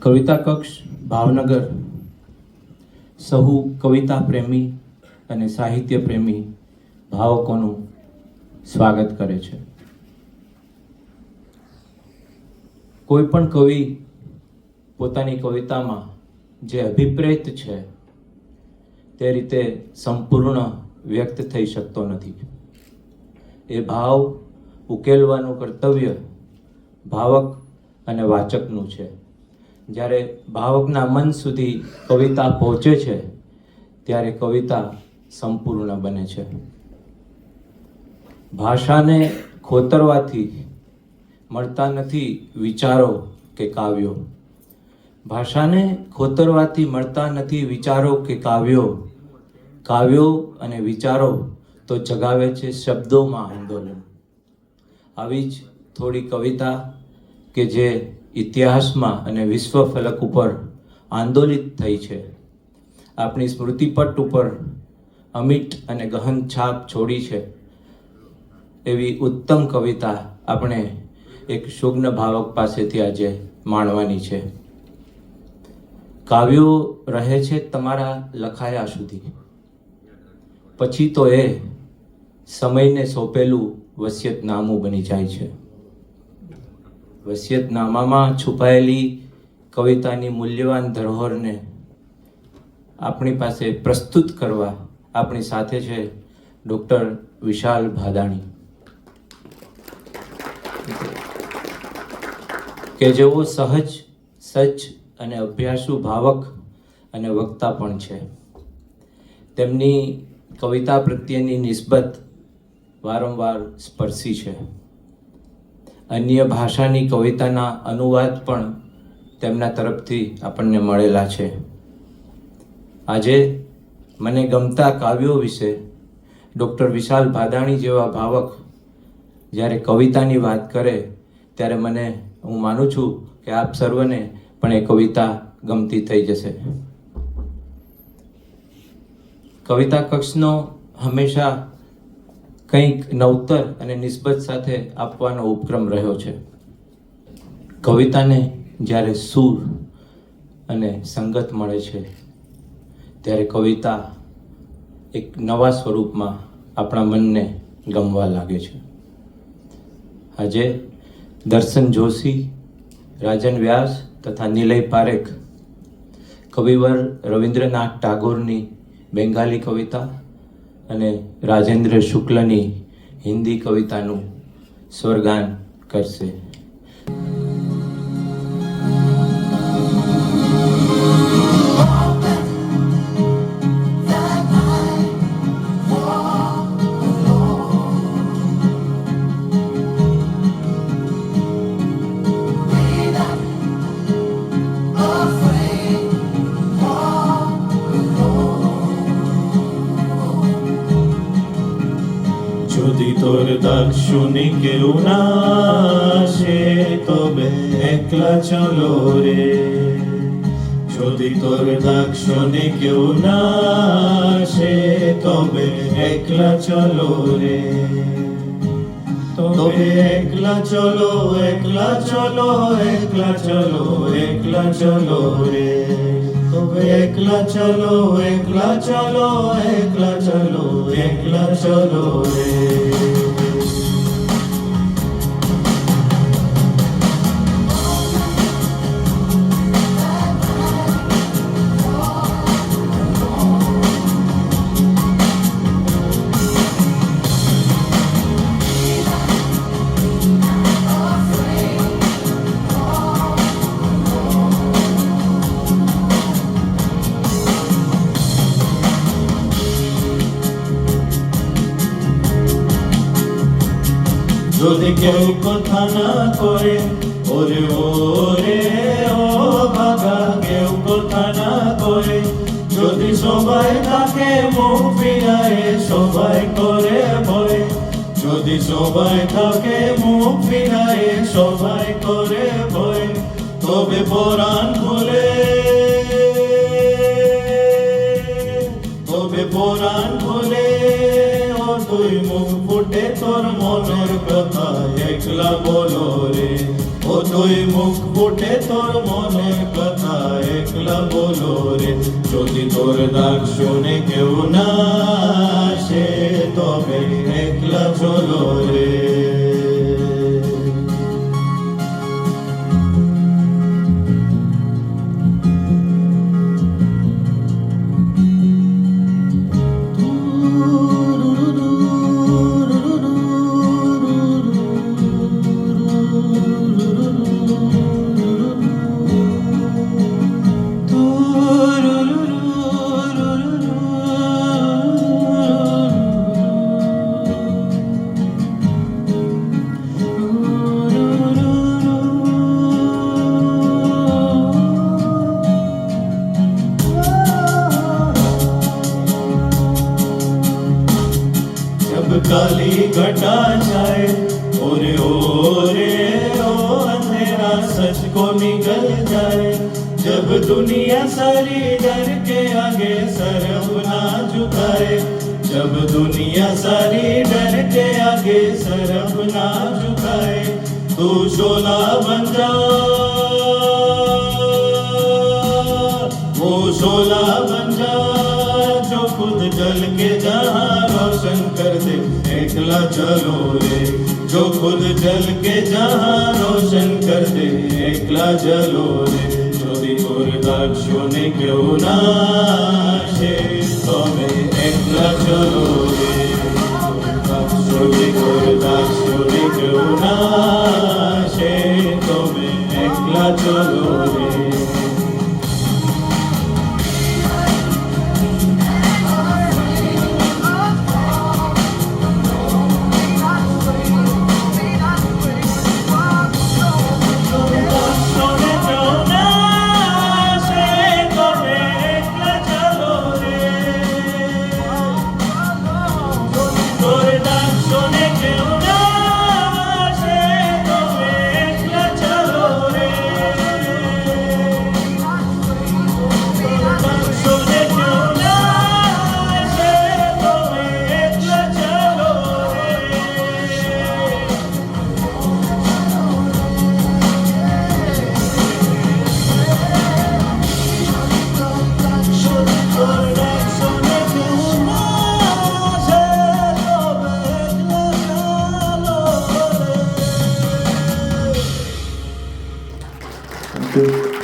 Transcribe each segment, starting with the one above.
કવિતા કક્ષ ભાવનગર સહુ કવિતા પ્રેમી અને સાહિત્ય પ્રેમી ભાવકોનું સ્વાગત કરે છે. કોઈ પણ કવિ પોતાની કવિતામાં જે અભિપ્રેત છે તે રીતે સંપૂર્ણ વ્યક્ત થઈ શકતો નથી. એ ભાવ ઉકેલવાનું કર્તવ્ય ભાવક અને વાચકનું છે. જ્યારે ભાવકના મન સુધી કવિતા પહોંચે છે ત્યારે કવિતા સંપૂર્ણ બને છે. ભાષાને ખોતરવાથી મળતા નથી વિચારો કે કાવ્યો. ભાષાને ખોતરવાથી મળતા નથી વિચારો કે કાવ્યો. કાવ્યો અને વિચારો તો જગાવે છે શબ્દોમાં આંદોલન. આવી જ થોડી કવિતા કે જે ઇતિહાસમાં અને વિશ્વ ફલક ઉપર આંદોલિત થઈ છે, આપણી સ્મૃતિપટ ઉપર અમિટ અને ગહન છાપ છોડી છે, એવી ઉત્તમ કવિતા આપણે એક શુગ્ન ભાવક પાસેથી આજે માણવાની છે. કાવ્યો રહે છે તમારા લખાયા સુધી, પછી તો એ સમયને સોંપેલું વસિયતનામું બની જાય છે. વસિયતનામામાં છુપાયેલી કવિતાની મૂલ્યવાન ધરોહરને આપણી પાસે પ્રસ્તુત કરવા આપણી સાથે છે ડૉક્ટર વિશાલ ભાદાણી, કે જેઓ સહજ, સચ્ચ અને અભ્યાસુ ભાવક અને વક્તા પણ છે. તેમની કવિતા પ્રત્યેની નિસ્બત વારંવાર સ્પર્શી છે. અન્ય ભાષાની કવિતાના અનુવાદ પણ તેમના તરફથી આપણને મળેલા છે. આજે મને ગમતા કાવ્યો વિશે ડૉક્ટર વિશાલ ભાદાણી જેવા ભાવક જ્યારે કવિતાની વાત કરે ત્યારે હું માનું છું કે આપ સર્વને પણ એ કવિતા ગમતી થઈ જશે. કવિતા કક્ષનો હંમેશા કંઈક નવતર અને નિસ્બત સાથે આપવાનો ઉપક્રમ રહ્યો છે. કવિતાને જ્યારે સૂર અને સંગત મળે છે ત્યારે કવિતા એક નવા સ્વરૂપમાં આપણા મનને ગમવા લાગે છે. આજે દર્શન જોશી, રાજન વ્યાસ તથા નિલય પારેખ કવિવર રવિન્દ્રનાથ ટાગોરની બેંગાલી કવિતા અને રાજેન્દ્ર શુક્લની હિન્દી કવિતાનું સ્વરગાન કરશે. যদি তোর দাক্ষিণী কেউ না আসে তবে একলা চলো রে. যদি তোর দাক্ষিণী কেউ না আসে তবে একলা চলো রে. তবে একলা চলো, একলা চলো, একলা চলো, একলা চলো রে. তবে একলা চলো, একলা চলো, একলা চলো, একলা চলো রে. যদি কেউ কথা না করে ওরে ওরে ও ভাগা, কেউ কথা না করে যদি সবাই তাকে মুখ ফিরায় সবাই করে ভয়. যদি সবাই তাকে মুখ ফিরায় সবাই করে ভয়, তবে পরাণ খুলে, তবে পরাণ খুলে ও তুই মুখ ফুটে তোর মনের কথা একলা বলো রে. ও কতই মুখ ফুটে তোর মনের কথা একলা বলো রে যদি তোর ডাক শুনে কেউ না আসে তবে একলা চলো রে जब काली घटा जाए ओरे ओ अंधेरा सच को निकल जाए जब दुनिया सारी डर के आगे सर अपना झुकाए जब दुनिया सारी डर के आगे सर अपना झुकाए तू शोला बन जा वो शोला बन जा जो खुद जल के जहाँ रोशन कर दे एकला चलो रे जो खुद जल के जहाँ रोशन कर दे एकला चलो रे যদি তোর ডাক শুনে কেউ না আসে তবে একলা চলো রে যদি তোর ডাক শুনে কেউ না আসে তবে একলা চলো রে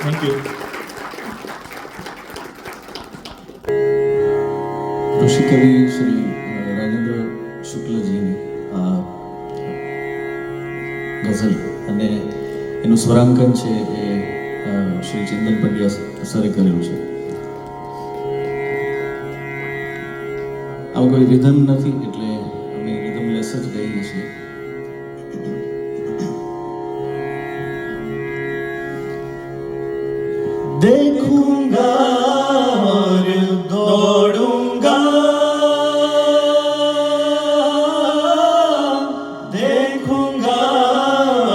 Thank you. ઋષિ કવિ શ્રી રાજેન્દ્ર શુક્લજીની આ ગઝલ અને એનું સ્વરાંકન છે એ શ્રી ચિંતન પંડ્યા સરે કરેલું છે. આમાં કોઈ રિધમ નથી એટલે અમે રિધમ લેસ જ ગાઈએ છીએ. देखूंगा और दौड़ूंगा देखूंगा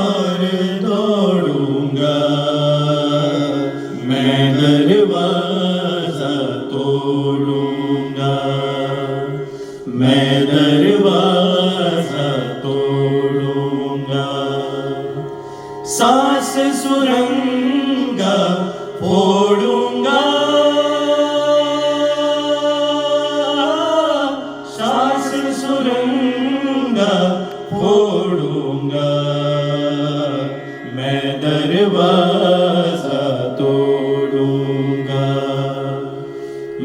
और दौड़ूंगा मैं दरवाजा तोड़ूंगा मैं दरवाजा तोड़ूंगा सांस सुरंगा फोड़ूंगा सांस सुरंगा फोड़ूंगा मैं दरवाजा तोड़ूंगा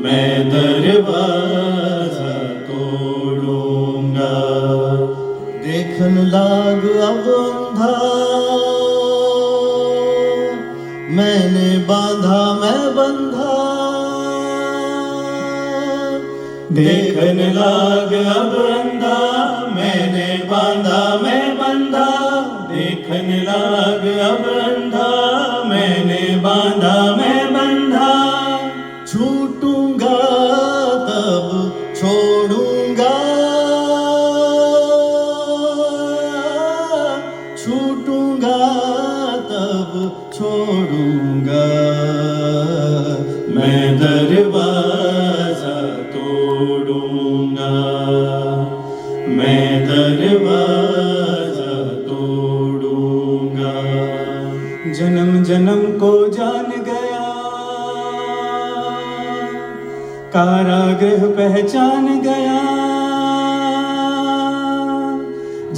मैं दरवाजा तोड़ूंगा देखन लाग अब अंधा मैंने बांधा मैं बंधा देखन लाग अब अंधा मैंने बांधा मैं बंधा देखन लाग अब अंधा मैंने बांधा मैं बंधा छूटूंगा तब छोड़ूंगा छूटूंगा तब छोड़ूंगा मैं दरवाजा तोड़ूंगा मैं दरवाजा तोड़ूंगा कारागृह पहचान गया,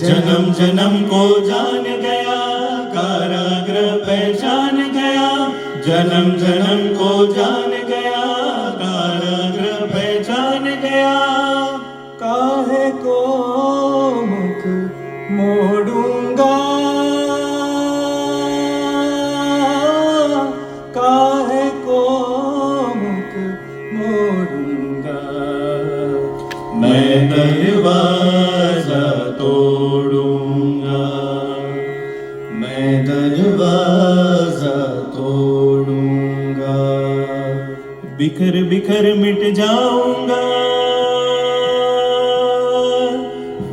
जन्म जन्म को जान गया, कारागृह पहचान गया, जन्म जन्म को जान गया, कारागृह पहचान गया। काहे को मुख मोड़ूंगा, काहे को मुख मोड़ूंगा, मैं दरवाजा तोड़ूंगा, मैं दरवाजा तोड़ूंगा, बिखर बिखर मिट जाऊंगा,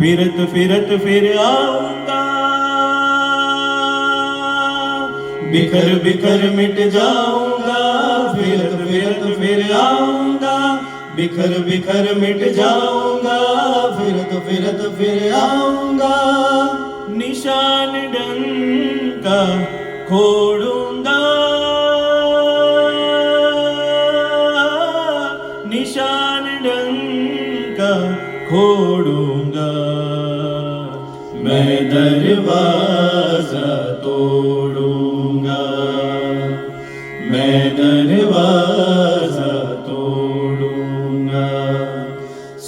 फिरत फिरत फिर आऊंगा, बिखर बिखर मिट जाऊंगा, फिरत फिरत फिर आऊंगा, बिखर बिखर मिट जाऊंगा, फिरत फिरत फिर आऊंगा, निशान डंका खोड़ूंगा, निशान डंका खोड़ूंगा, मैं दरवाजा तोड़ूंगा, मैं दरवाजा तोड़ूंगा,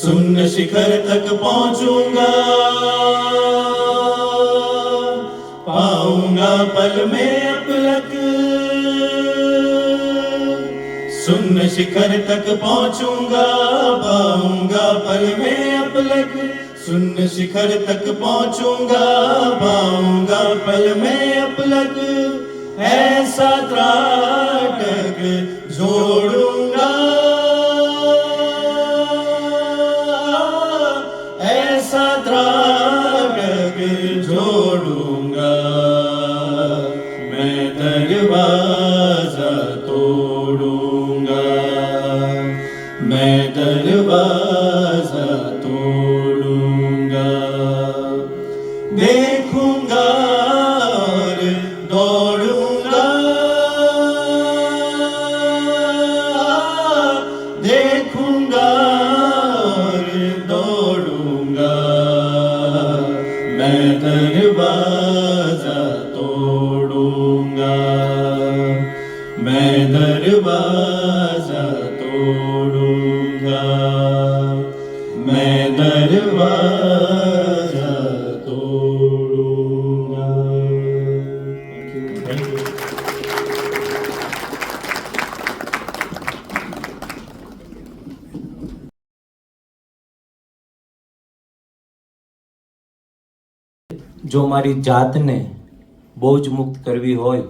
सुन्न शिखर तक पहुंचूंगा, पाऊंगा पल में अपलक, सुन्न शिखर तक पहुंचूंगा, पाऊंगा पल में अपलक, सुन्न शिखर तक पहुंचूंगा, पाऊंगा पल में अपलक, ऐसा त्राटक जोड़ूंगा, ऐसा त्राटक जोड़ूंगा, मैं दरवाजा तोड़ूंगा, मैं दरवाजा तोड़ूंगा, देखूंगा और दौड़ूंगा, देखूंगा और दौड़ूंगा, मैं दरवाजा तोड़ूंगा, मैं दरवाजा तोड़ूंगा, मैं दरवाजा तोड़ूंगा। Thank you. જો મારી જાતને બોજ મુક્ત કરવી હોય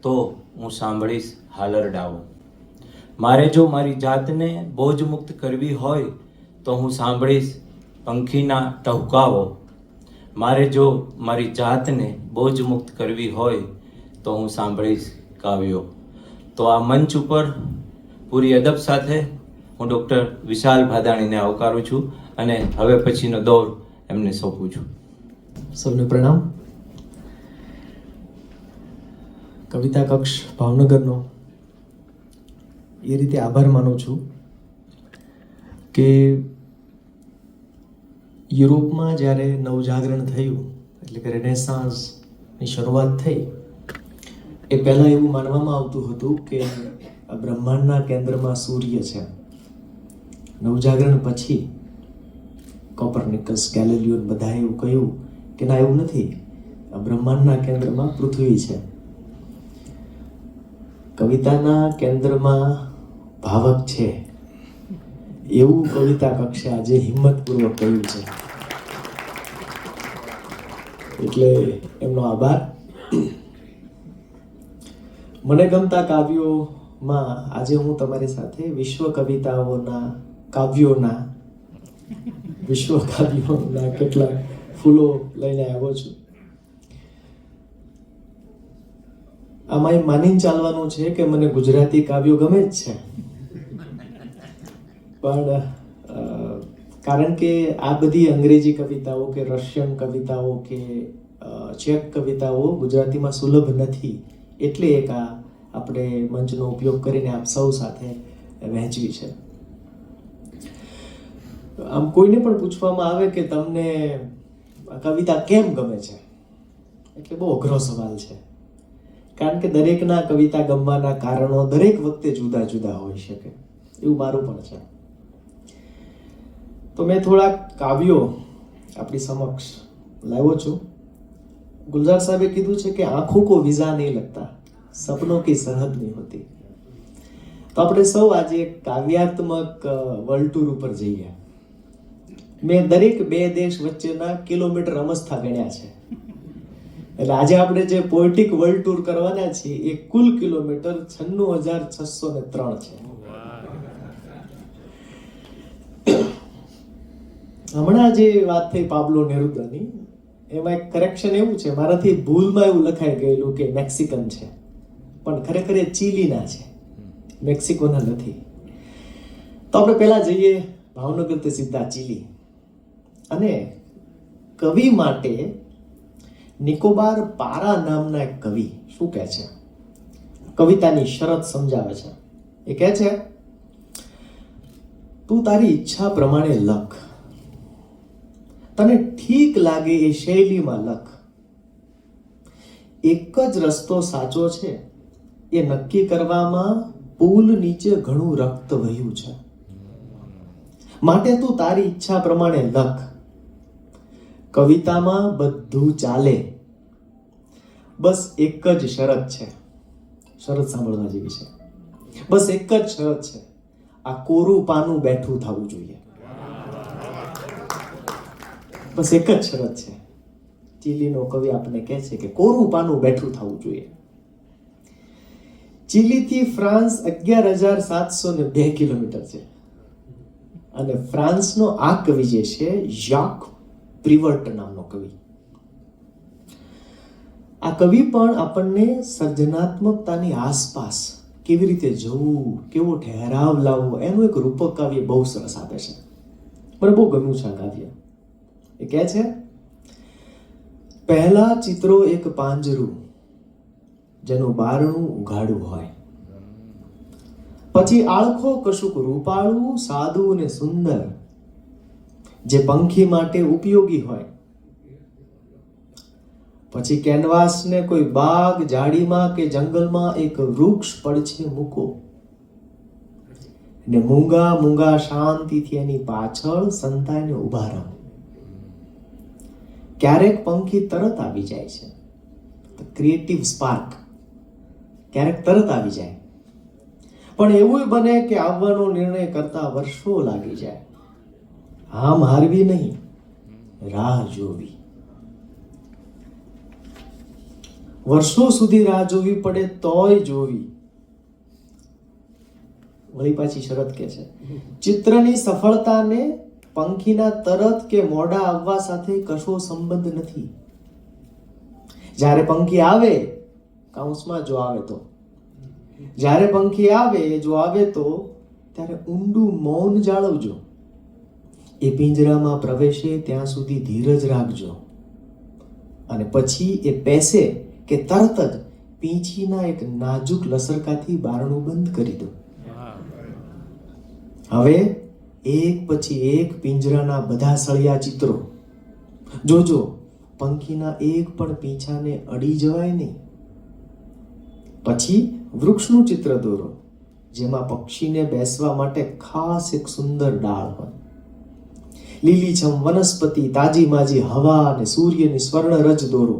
તો હું સાંભળીશ હાલરડાઓ. મારે જો મારી જાતને બોજ મુક્ત કરવી હોય તો હું સાંભળીશ પંખીના ટહુકાઓ. મારે જો મારી જાતને બોજ મુક્ત કરવી હોય તો હું સાંભળીશ કાવ્યો. તો આ મંચ ઉપર પૂરી અદબ સાથે હું ડૉક્ટર વિશાલ ભાદાણીને આવકારું છું અને હવે પછીનો દોર એમને સોંપું છું. સૌને પ્રણામ. કવિતા કક્ષ ભાવનગરનો એ રીતે આભાર માનું છું કે યુરોપમાં જ્યારે નવજાગરણ થયું એટલે કે રેનેસાન્સની શરૂઆત થઈ એ પહેલાં એવું માનવામાં આવતું હતું કે આ બ્રહ્માંડના કેન્દ્રમાં સૂર્ય છે. નવજાગરણ પછી કોપરનિકસ, ગેલિલિયો બધાએ એવું કહ્યું કે ના, એવું નથી, આ બ્રહ્માંડના કેન્દ્રમાં પૃથ્વી છે. કવિતાના કેન્દ્રમાં ભાવક છે એવું કવિતા કક્ષે આજે હિંમતપૂર્વક કહ્યું છે, એટલે એમનો આભાર. મને ગમતા કાવ્યોમાં આજે હું તમારી સાથે વિશ્વ કાવ્યોના કેટલાક ફૂલો લઈને આવ્યો છું. આમાં એ માનીને ચાલવાનું છે કે મને ગુજરાતી કાવ્યો ગમે જ છે, પણ કારણ કે આ બધી અંગ્રેજી કવિતાઓ કે રશિયન કવિતાઓ કે ચેક કવિતાઓ ગુજરાતીમાં સુલભ નથી, એટલે એક આ આપણે મંચનો ઉપયોગ કરીને આપ સૌ સાથે વહેંચવી છે. આમ કોઈને પણ પૂછવામાં આવે કે તમને આ કવિતા કેમ ગમે છે, એટલે બહુ અઘરો સવાલ છે, કારણ કે દરેકના કવિતા ગમવાના કારણો દરેક વખતે જુદા જુદા હોઈ શકે. એવું મારું પણ છે. તો મેં થોડાક કાવ્યો આપણી સમક્ષ લાવ્યો છું. ગુલઝાર સાહેબે કીધું છે કે આંખો કો વિઝા નહીં લગતા, સપનોं की સરહદ નહીં હોતી. તો આપણે સૌ આજે એક કાવ્યાત્મક વર્લ્ડ ટૂર ઉપર જઈએ. મેં દરેક બે દેશ વચ્ચેના કિલોમીટર અમસ્થા ગણ્યા છે. એટલે આજે આપણે જે પોએટિક વર્લ્ડ ટૂર કરવાના છીએ એ કુલ કિલોમીટર 96,603 છે. હમણાં જે વાત થઈ પાબ્લો નેરુદાની, એમાં એક કરેક્શન એવું છે, મારાથી ભૂલમાં એવું લખાઈ ગયેલું કે મેક્સિકન છે, પણ ખરેખર એ ચીલીના છે, મેક્સિકોના નથી. તો આપણે પહેલા જઈએ ભાવનગરથી સીધા ચીલી. અને કવિ માટે નિકોબાર પારા નામના એક કવિ શું કહે છે, કવિતાની શરત સમજાવે છે. એ કહે છે, તું તારી ઈચ્છા પ્રમાણે લખ, તને ઠીક લાગે એ શૈલીમાં લખ. એક જ રસ્તો સાચો છે એ નક્કી કરવામાં પુલ નીચે ઘણું રક્ત વહ્યું છે. માટે તું તારી ઈચ્છા પ્રમાણે લખ. કવિતામાં બધું ચાલે, બસ એક જ શરત છે. શરત સાંભળવા જેવી છે. બસ એક જ શરત છે, આ કોરું પાનું બેઠું થવું જોઈએ. બસ એક જ શરત છે. ચીલીનો કવિ આપણને કહે છે કે કોરું પાનું બેઠું થવું જોઈએ. ચીલીથી ફ્રાન્સ 11,702 કિલોમીટર છે. અને ફ્રાન્સનો આ કવિ જે છે ઝાક પ્રિવર્ટ નામનો કવિ. આ કવિ પણ આપણને સર્જનાત્મકતાની આસપાસ કેવી રીતે જવું, કેવો ઠહેરાવ લાવવો, એનું એક રૂપક કાવ્ય બહુ સરસ આપે છે. મને બહુ ગમ્યું છે આ કાવ્ય. એ કહે છે, પહેલા ચિત્રો એક પાંજરું જેનું બારણું ઉઘાડું હોય, પછી આળખો કશુંક રૂપાળું, સાદું ને સુંદર જે પંખી માટે ઉપયોગી હોય, પછી કેનવાસને કોઈ બાગ, ઝાડીમાં કે જંગલમાં એક વૃક્ષ પડછે મૂકો ને મૂંગા મૂંગા શાંતિથી એની પાછળ સંતાઈને ઉભા રહો. ક્યારેક પંખી તરત આવી જાય છે, ક્રિએટિવ સ્પાર્ક ક્યારેક તરત આવી જાય, પણ એવું બને કે આવવાનો નિર્ણય કરતા વર્ષો લાગી જાય. હામ હારવી નહીં, રાહ જોવી. વર્ષો સુધી રાહ જોવી પડે તોય જોવી. વળી પાછી શરત કે છે, ચિત્રની સફળતાને પંખીના તરત કે મોડા આવવા સાથે કશો સંબંધ નથી. જ્યારે પંખી આવે, કાઉન્સમાં જો આવે તો, જ્યારે પંખી આવે, જો આવે તો ત્યારે ઊંડું મૌન જાળવજો. એ પિંજરામાં પ્રવેશે ત્યાં સુધી ધીરજ રાખજો, અને પછી એ પેસે કે તરત જ પીંછીના એક નાજુક લસરકાથી બારણું બંધ કરી દો. હવે એક પછી એક પિંજરાના બધા સળિયા ચિત્રો જોજો, પંખીના એક પણ પીંછાને અડી જવાય નહીં. પછી વૃક્ષનું ચિત્ર દોરો જેમાં પક્ષીને બેસવા માટે ખાસ એક સુંદર ડાળ હોય. લીલીછમ વનસ્પતિ, તાજી માજી હવા અને સૂર્યની સ્વર્ણ રજ દોરો.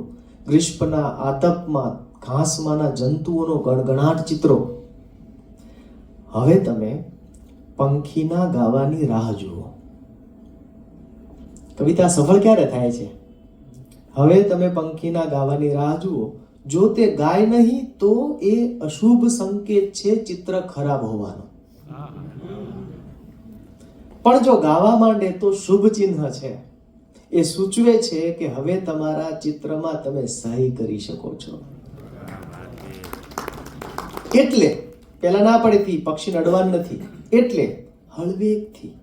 ગ્રીષ્મના આતપમાં ઘાસમાંના જંતુઓનો ગણગણાટ ચિત્રો. હવે તમે પંખીના ગાવાની રાહ જુઓ. કવિતા સફળ ક્યારે થાય છે? હવે તમે પંખીના ગાવાની રાહ જુઓ. જો તે ગાય નહીં તો એ અશુભ સંકેત છે ચિત્ર ખરાબ હોવાનો. પણ જો ગાવા માંડે તો શુભ ચિહ્ન છે. એ સૂચવે છે કે હવે તમારા ચિત્રમાં તમે સહી કરી શકો છો. એટલે પેલા ના પડેથી પક્ષીને અડવાનું નથી, એટલે હળવેકથી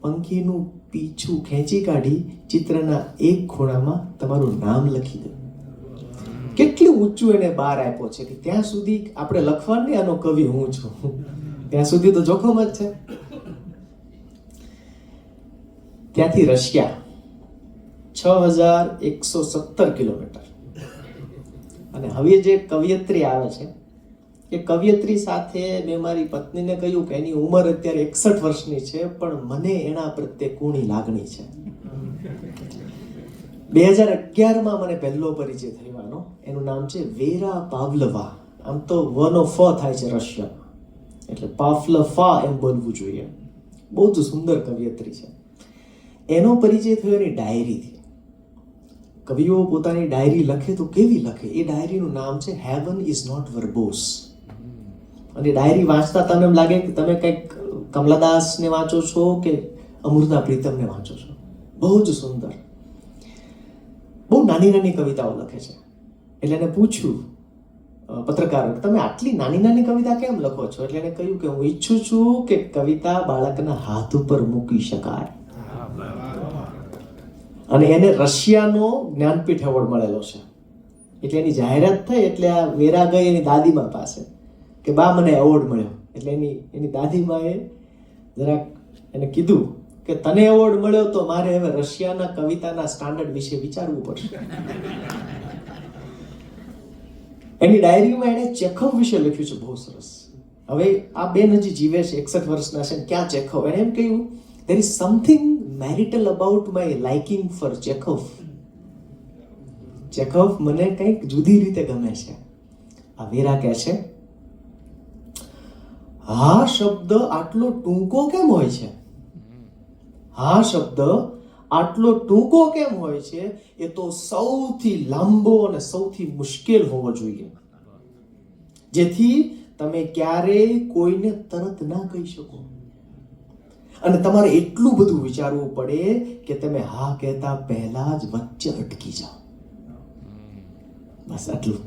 પંખીનું પીછું ખેંચી કાઢી ચિત્રના એક ખૂણામાં તમારું નામ લખી દો. કેટલું ઊંચું એને બહાર આપ્યો છે કે ત્યાં સુધી આપણે લખવાનું, આનો કવિ હું છું, ત્યાં સુધી તો જોખમ જ છે. ત્યાંથી રશિયા 6117 કિલોમીટર. અને હવે જે કવિયત્રી આવે છે એ કવિયત્રી સાથે મેં મારી પત્નીને કહ્યું કે એની ઉંમર અત્યારે 61 વર્ષની છે, પણ મને એના પ્રત્યે કુણી લાગણી છે. 2011માં મને પહેલો પરિચય થયો આનો. એનું નામ છે વેરા પાવલવા. આમ તો વનો ફ થાય છે રશિયા, એટલે પાવલવા એમ બોલવું જોઈએ. બહુ જ સુંદર કવિયત્રી છે. એનો પરિચય થયો એની ડાયરીથી. કવિઓ પોતાની ડાયરી લખે તો કેવી લખે? એ ડાયરીનું નામ છે હેવન ઇઝ નોટ વર્બોસ. અને ડાયરી વાંચતા તમને એમ લાગે કે તમે કંઈક કમલાદાસને વાંચો છો કે અમૃતા પ્રીતમને વાંચો છો. બહુ જ સુંદર, બહુ નાની નાની કવિતાઓ લખે છે. એટલે એને પૂછ્યું પત્રકારો, તમે આટલી નાની નાની કવિતા કેમ લખો છો? એટલે એને કહ્યું કે હું ઈચ્છું છું કે કવિતા બાળકના હાથ ઉપર મૂકી શકાય. અને એને રશિયાનો જ્ઞાનપીઠ એવોર્ડ મળેલો છે. એટલે એની જાહેરાત થઈ એટલે આ વેરા ગઈ એની દાદીમા પાસે કે બા મને એવોર્ડ મળ્યો. એટલે એની દાદીમાએ જરાક એને કીધું કે તને એવોર્ડ મળ્યો તો મારે હવે રશિયાના કવિતાના સ્ટાન્ડર્ડ વિશે વિચારવું પડશે. એની ડાયરીમાં એણે ચેખવ વિશે લખ્યું છે, બહુ સરસ. હવે આ બેન હજી જીવે છે, 61 વર્ષના છે. ક્યાં ચેખવ? એણે એમ કહ્યું, there is something marital about my liking for Chekhov. ચેખવ મને કંઈક જુદી રીતે ગમે છે. આ વેરા કહે છે, હા શબ્દ આટલો ટૂંકો કેમ હોય છે? હા શબ્દ આટલો ટૂંકો કેમ હોય છે? એ તો સૌથી લાંબો અને સૌથી મુશ્કેલ હોવો જોઈએ, જેથી તમે ક્યારેય કોઈને તરત ના કહી શકો. અને તમારે એટલું બધું વિચારવું પડે કે તમે હા કહેતા પહેલા જ વચ્ચે અટકી જાઓ. બસ આટલું.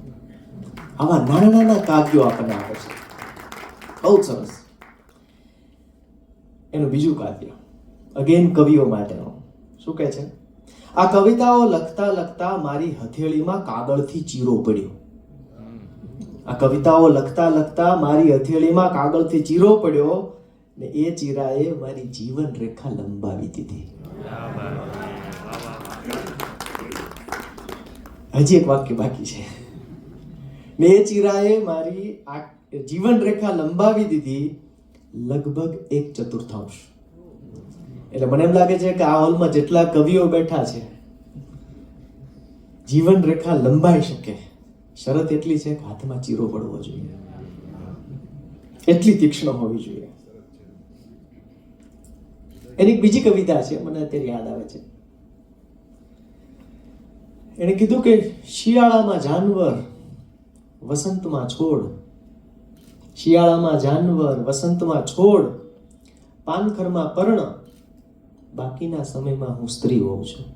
આવા નાના નાના કાવ્યો આપણને આવે છે, બહુ સરસ. એનું બીજું કાવ્ય અગેન કવિઓ માટેનું શું કહે છે? આ કવિતાઓ લખતા લખતા મારી હથેળીમાં કાગળથી ચીરો પડ્યો. આ કવિતાઓ લખતા લખતા મારી હથેળીમાં કાગળથી ચીરો પડ્યો ને એ ચીરાએ મારી જીવન રેખા લંબાવી દીધી. હજી એક વાક્ય બાકી છે. ને એ ચીરાએ મારી આ જીવન રેખા લંબાવી દીધી લગભગ 1/4. એટલે મને એમ લાગે છે કે આ હોલમાં જેટલા કવિઓ બેઠા છે જીવન રેખા લંબાઈ શકે, શરત એટલી છે કે હાથમાં ચીરો પડવો જોઈએ, એટલી તીક્ષ્ણ હોવી જોઈએ. એની એક બીજી કવિતા છે, મને અત્યારે યાદ આવે છે. એને કીધું કે શિયાળામાં જાનવર, વસંતમાં છોડ. શિયાળામાં જાનવર, વસંતમાં છોડ, પાનખરમાં પર્ણ, બાકીના સમયમાં હું સ્ત્રી હોઉં છું.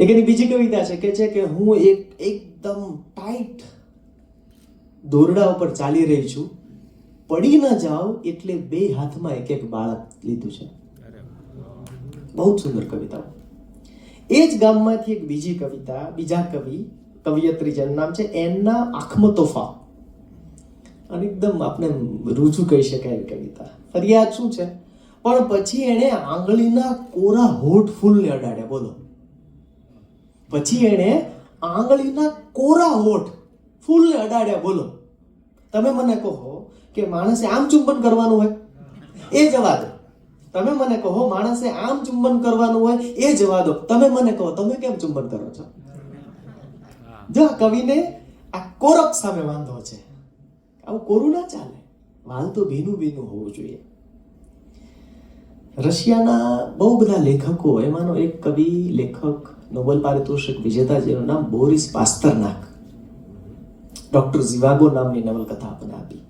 એક એની બીજી કવિતા છે કે હું એકદમ ટાઈટ દોરડા ઉપર ચાલી રહી છું, પડી ન જાવ એટલે 2 હાથમાં એક એક બાળક લીધું છે. બહુ સુંદર કવિતાઓ. એ જ ગામમાંથી એક બીજી કવિતા, બીજા કવિયત્રી જેનું નામ છે એન્ના આખમતોફા. અને એકદમ આપણે રૂજુ કહી શકાય એવી કવિતા. ફરિયાદ શું છે? પણ પછી એણે આંગળીના કોરા હોઠ ફૂલને અડાડ્યા. બોલો, પછી એણે આંગળીના કોરા હોઠ ફૂલને અડાડ્યા. બોલો, તમે મને કહો કે માણસે આમ ચુંબન કરવાનું હોય એ જવા દો. તમે મને કહો માણસે આમ ચુંબન કરવાનું હોય એ જવા દો. તમે મને કહો તમે કેમ ચુંબન કરો છો? જો કવિને આ કોરક સામે વાંધો છે. આવું કોરું ના ચાલે. વાલ તો ભીનું ભીનું હોવું જોઈએ. રશિયાના બહુ બધા લેખકો, એમાંનો એક કવિ લેખક નોબેલ પારિતોષિક વિજેતા જેનું નામ બોરિસ પાસ્તરનાક, ડોક્ટર ઝિવાગો નામની નવલકથા આપણને આપી.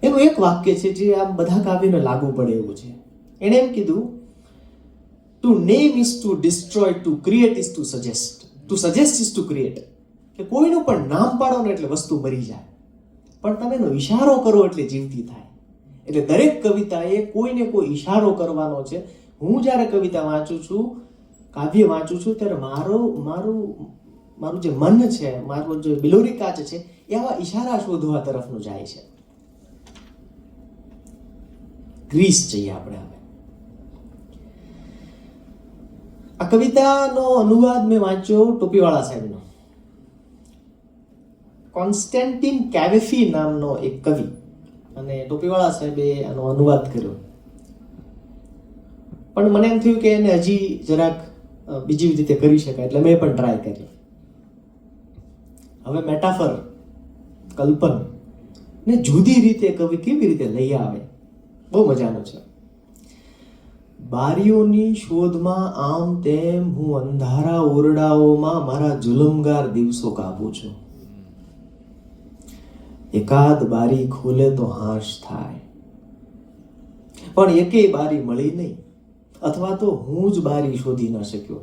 એનું એક વાક્ય છે જે આમ બધા કાવ્યને લાગુ પડે એવું છે. એણે એમ કીધું, to name is to destroy, to create is to suggest, to suggest is to create. કે કોઈનું પણ નામ પાડો ને એટલે વસ્તુ મરી જાય, પણ તમે એનો ઈશારો કરો એટલે જીવતી થાય. એટલે દરેક કવિતાએ કોઈને કોઈ ઈશારો કરવાનો છે. હું જ્યારે કવિતા વાંચું છું, કાવ્ય વાંચું છું, ત્યારે મારું જે મન છે, મારું જે બિલોરી કાચ છે, એ આવા ઈશારા શોધવા તરફનું જાય છે. ગ્રીસ જઈએ આપણે હવે. આ કવિતાનો અનુવાદ મેં વાંચ્યો ટોપીવાળા સાહેબનો. કોન્સ્ટેન્ટિન કેવેફી નામનો એક કવિ, અને ટોપીવાળા સાહેબે આનો અનુવાદ કર્યો. પણ મને એમ થયું કે એને હજી જરાક બીજી રીતે કરી શકાય, એટલે મેં પણ ટ્રાય કરી. હવે મેટાફર, કલ્પન ને જુદી રીતે કવિ કેવી રીતે લઈ આવે, બહુ મજાનું છે. બારીઓની શોધમાં આમ તેમ હું અંધારા ઓરડાઓમાં મારા જુલમગાર દિવસો કાપું છું. એકાદ બારી ખોલે તો હાશ થાય, પણ એકેય બારી મળી નહીં, અથવા તો હું જ બારી શોધી ન શક્યો.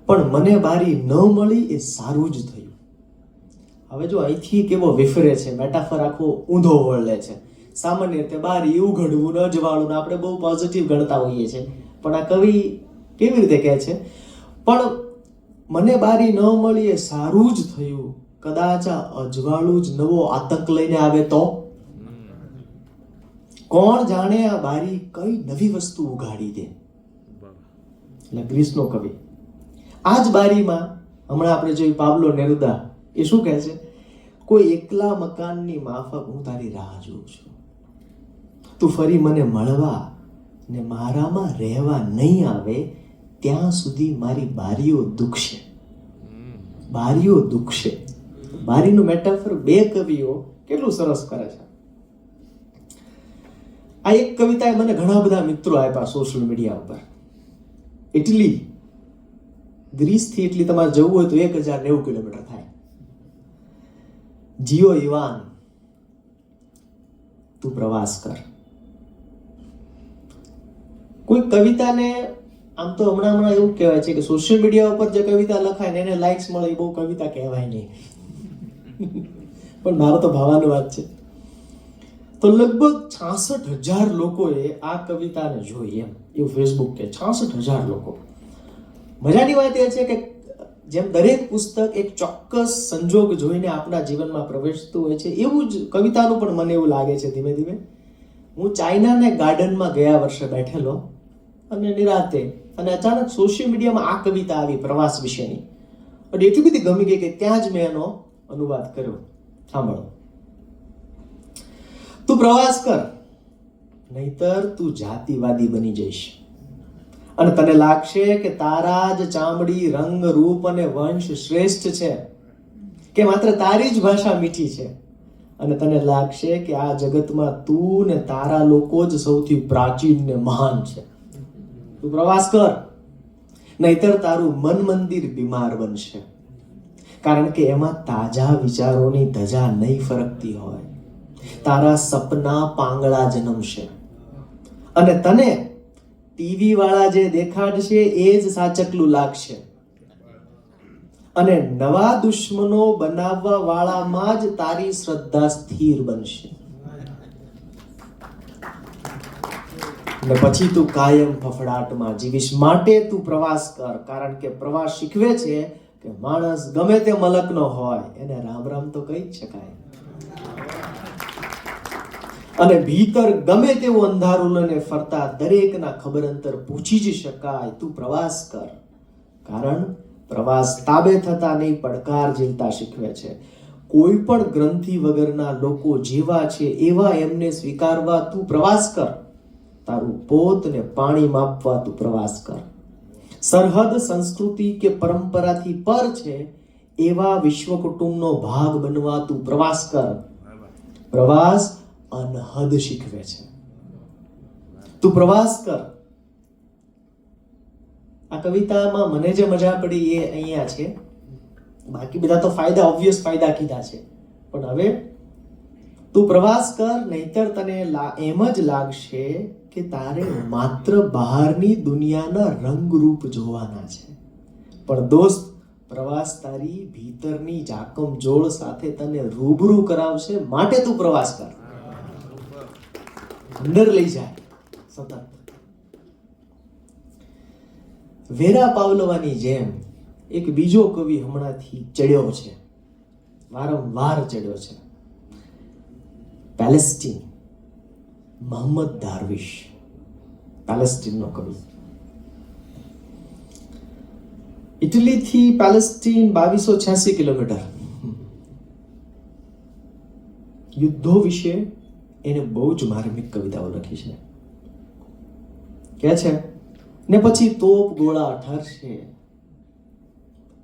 પણ મને બારી ન મળી એ સારું જ થયું. હવે જો અહીંથી કેવો વિફરે છે, મેટાફર આખો ઊંધો વળલે છે. સામાન્ય રીતે બારી ઉઘડવું ન જવાળું આપણે બહુ પોઝિટિવ ગણતા હોઈએ છીએ, પણ આ કવિ કેવી રીતે કહે છે, પણ મને બારી ન મળી એ સારું જ થયું. કદાચ આ અજવાળું જ નવો આતંક લઈને આવે તો? કોણ જાણે આ બારી કઈ નવી વસ્તુ ઉઘાડી દે. એટલે ગ્રીસનો કવિ આ જ બારીમાં, હમણાં આપણે જોયું પાબ્લો નેરુદા, એ શું કહે છે, કોઈ એકલા મકાનની માફક હું તારી રાહ જોઉં છું. તું ફરી મને મળવા ને મારામાં રહેવા નહીં આવે ત્યાં સુધી મારી બારીઓ દુખશે. બારીઓ દુખશે. બારીનું મેટાફર બે કવિઓ કેટલું સરસ કરે છે. આ એક કવિતાએ મને ઘણા બધા મિત્રો આપ્યા સોશિયલ મીડિયા ઉપર. ઇટલી, ગ્રીસથી ઇટલી તમારે જવું હોય તો 1090 કિલોમીટર થાય. જીઓ ઇવાન, તું પ્રવાસ કર. કોઈ કવિતાને આમ તો હમણાં એવું કહેવાય છે કે સોશિયલ મીડિયા ઉપર જે કવિતા લખાય ને એને લાઇક્સ મળે એ બહુ કવિતા કહેવાય નહીં. પણ મારો તો ભાવાની વાત છે. તો લગભગ 66,000 લોકોએ આ કવિતાને જોઈ, એમ એવું ફેસબુક કે 66,000 લોકો. મજાની વાત એ છે કે જેમ દરેક પુસ્તક એક ચોક્કસ સંજોગ જોઈને આપણા જીવનમાં પ્રવેશતું હોય છે, એવું જ કવિતાનું પણ મને એવું લાગે છે ધીમે ધીમે. હું ચાઇનાના ગાર્ડનમાં ગયા વર્ષે બેઠેલો અને નિરાતે, અને અચાનક સોશિયલ મીડિયામાં આ કવિતા આવી પ્રવાસ વિશેની, અને એટલી બધી ગમી ગઈ કે ત્યાં જ મેં એનો અનુવાદ કર્યો. સાંભળો. તું પ્રવાસ કર, નહીતર તું જાતિવાદી બની જઈશ, અને તને લાગશે કે તારા જ ચામડી, રંગ, રૂપ અને વંશ શ્રેષ્ઠ છે, કે માત્ર તારી જ ભાષા મીઠી છે, અને તને લાગશે કે આ જગતમાં તું ને તારા લોકો જ સૌથી પ્રાચીન ને મહાન છે. તું પ્રવાસ કર, નહીતર તારું મન મંદિર બીમાર બનશે, કારણ કે એમાં તાજા વિચારોની ધજા નહીં ફરકતી હોય. તારા સપના પાંગળા જન્મશે, અને તને ટીવી વાળા જે દેખાડશે એ જ સાચકલું લાગશે, અને નવા દુશ્મનો બનાવવા વાળામાં જ તારી શ્રદ્ધા સ્થિર બનશે. અને પછી તું કાયમ ફફડાટમાં જીવીશ. માટે તું પ્રવાસ કર, કારણ કે પ્રવાસ શીખવે છે કે માણસ ગમે તે મલકનો હોય એને રામ રામ તો કહી જ શકાય, અને ભીતર ગમે તેવું અંધારું લઈને ફરતા દરેકના ખબર અંતર પૂછી જ શકાય. તું પ્રવાસ કર, કારણ પ્રવાસ તાબે થતા નહીં પડકાર ઝીલતા શીખવે છે. કોઈ પણ ગ્રંથિ વગરના લોકો જેવા છે એવા એમને સ્વીકારવા તું પ્રવાસ કર. તારું પોતને પાણી માપવા તું પ્રવાસ કર. સરહદ સંસ્કૃતિ કે પરંપરાથી પર છે એવા વિશ્વ કુટુંબનો ભાગ બનવા તું પ્રવાસ કર. પ્રવાસ અનહદ શીખવે છે. તું પ્રવાસ કર. આ કવિતામાં મને જે મજા પડી એ અહીંયા છે. બાકી બધા તો ફાયદા, ઓબ્વિયસ ફાયદા કીધા છે, પણ હવે તું પ્રવાસ કર, નહીતર તને એમ જ લાગશે કે તારે માત્ર બહારની દુનિયાના રંગરૂપ જોવાના છે. પણ દોસ્ત, પ્રવાસ તારી ભીતરની જાકમ જોળ સાથે તને રૂબરૂ કરાવશે. માટે તું પ્રવાસ કર. અંદર લઈ જાય સતત. વેરા પાવલોવાની જેમ એક બીજો કવિ હમણાંથી ચડ્યો છે, વારંવાર ચડ્યો છે, પેલેસ્ટીન. મોહમ્મદ દારવિશ, પેલેસ્ટીનનો કવિ. ઇટલીથી પેલેસ્ટીન 2286 કિલોમીટર. યુદ્ધો વિશે એને બહુ જ માર્મિક કવિતાઓ લખી છે. કે છે ને પછી તોપ ગોળા ઠરશે,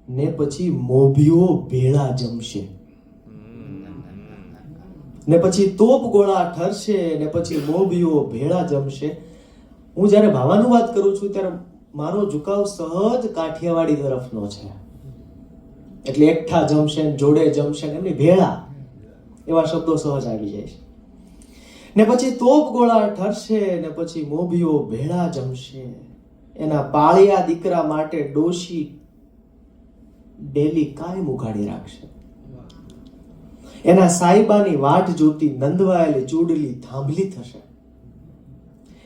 ને પછી મોભીઓ ભેળા જમશે. ને પછી તોપ ગોળા ઠરશે, ને પછી મોભીઓ ભેળા જમશે. હું જ્યારે ભાવાનુવાદ કરું છું ત્યારે મારો ઝુકાવ સહજ કાઠિયાવાડી તરફનો છે. એટલે એકઠા જમશે, જોડે જમશે, એમની ભેળા એવા શબ્દો સહજ આવી જાય છે. ને પછી તોપ ગોળા ઠરશે, ને પછી મોભીઓ ભેળા જમશે. એના પાળિયા દીકરા માટે ડોશી ડેલી કાયમ ઉઘાડી રાખશે. એના સાઈબાની વાટ જોતી નંદવાયેલી ચૂડલી થાંભલી થશે.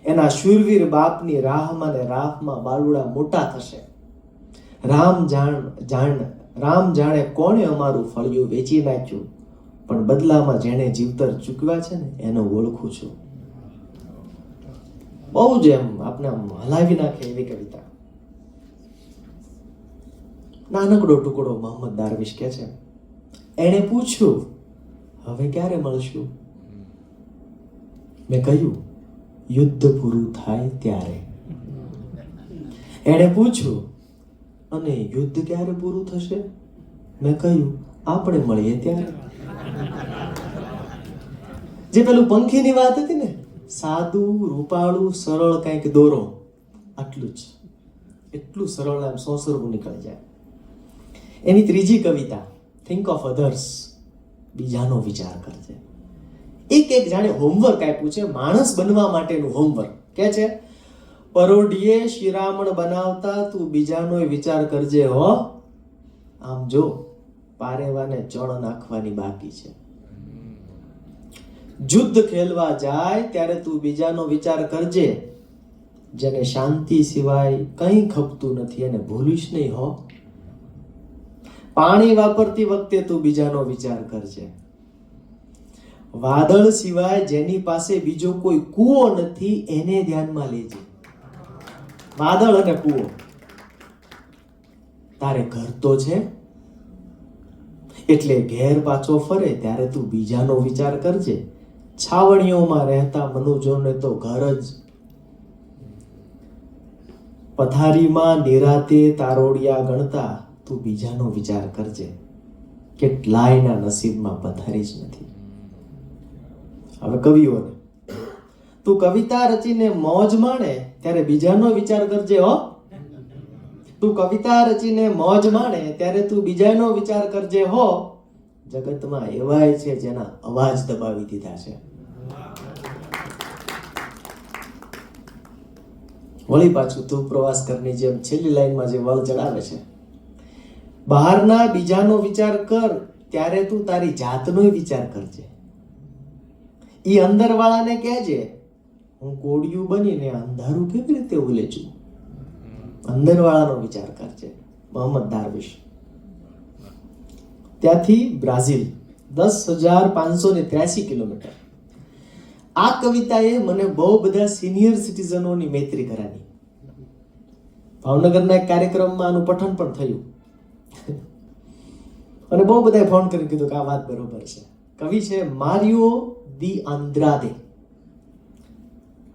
એના શૂરવીર બાપની રાહમાં ને રાહમાં બાલુડા મોટા થશે. રામ જાણે કોણે અમારું ફળિયું વેચી નાખ્યું, પણ બદલામાં જેણે જીવતર ચૂકવ્યા છે ને એને ઓળખું છું. બહુ જ એમ આપણે હલાવી નાખે એવી કવિતા. નાનકડો ટુકડો મોહમ્મદ દારવિશ કે છે, એણે પૂછ્યું હવે ક્યારે મળશું? મેં કહ્યું યુદ્ધ પૂરું થાય ત્યારે. એણે પૂછ્યું અને યુદ્ધ ક્યારે પૂરું થશે? મેં કહ્યું આપણે મળીએ ત્યારે. જે પેલું પંખીની વાત હતી ને, સાદું રૂપાળું સરળ કંઈક દોરો, આટલું જ, એટલું સરળ એમ સોસરવું નીકળી જાય. એની ત્રીજી કવિતા થિંક ઓફ અધર્સ, બીજાનો વિચાર કરજે. એક જાણે હોમવર્ક આપ્યું છે, માણસ બનવા માટેનું હોમવર્ક. કે છે પરોઢીએ શિરામણ બનાવતા તું બીજાનો વિચાર કરજે હો. આમ જો પારેવાને ચણ નાખવાની બાકી છે. યુદ્ધ ખેલવા જાય ત્યારે તું બીજાનો વિચાર કરજે. જેને શાંતિ સિવાય કંઈ ખપતું નથી એને ભૂલીશ નહીં હો. પાણી વાપરતી વખતે તું બીજાનો વિચાર કરજે. વાદળ સિવાય જેની પાસે બીજો કોઈ કૂવો નથી એને ધ્યાનમાં લેજે. વાદળ અને કૂવો. તારે ઘર તો છે, એટલે ઘેર પાછો ફરે ત્યારે તું બીજાનો વિચાર કરજે. છાવણીઓમાં રહેતા મનુજોને તો ઘર જ. પથારીમાં નિરાતે તારોડિયા ગણતા તું બીજાનો વિચાર કરજે. કેટલાયના નસીબમાં પથારી જ નથી. હવે કવિઓને, તું કવિતા રચીને મોજ માણે ત્યારે બીજાનો વિચાર કરજે હો. તું કવિતા રચીને મોજ માણે ત્યારે તું બીજાનો વિચાર કરજે હો. જગતમાં એવાય છે જેના અવાજ દબાવી દીધા છે. વળી પાછું તું પ્રવાસકરની જેમ છેલ્લી લાઈનમાં જે વળ ચડાવે છે, બહારના બીજાનો વિચાર કર ત્યારે તું તારી જાતનો વિચાર કરજે. ઈ અંદર વાળાને કહેજે હું કોડિયું બનીને અંધારું કેવી રીતે ઉલેચું. અંદર વાળાનો વિચાર કરજે. મોહમ્મદ દારવિશ. ત્યાંથી બ્રાઝિલ 10,583 કિલોમીટર. આ કવિતાએ મને બહુ બધા સિનિયર સિટીઝનોની મૈત્રી કરાવી. ભાવનગરના એક કાર્યક્રમમાં આનું પઠન પણ થયું અને બહુ બધાએ ફોન કરી કીધું કે આ વાત બરોબર છે. કવિ છે મારિયો દી આંદ્રાદે.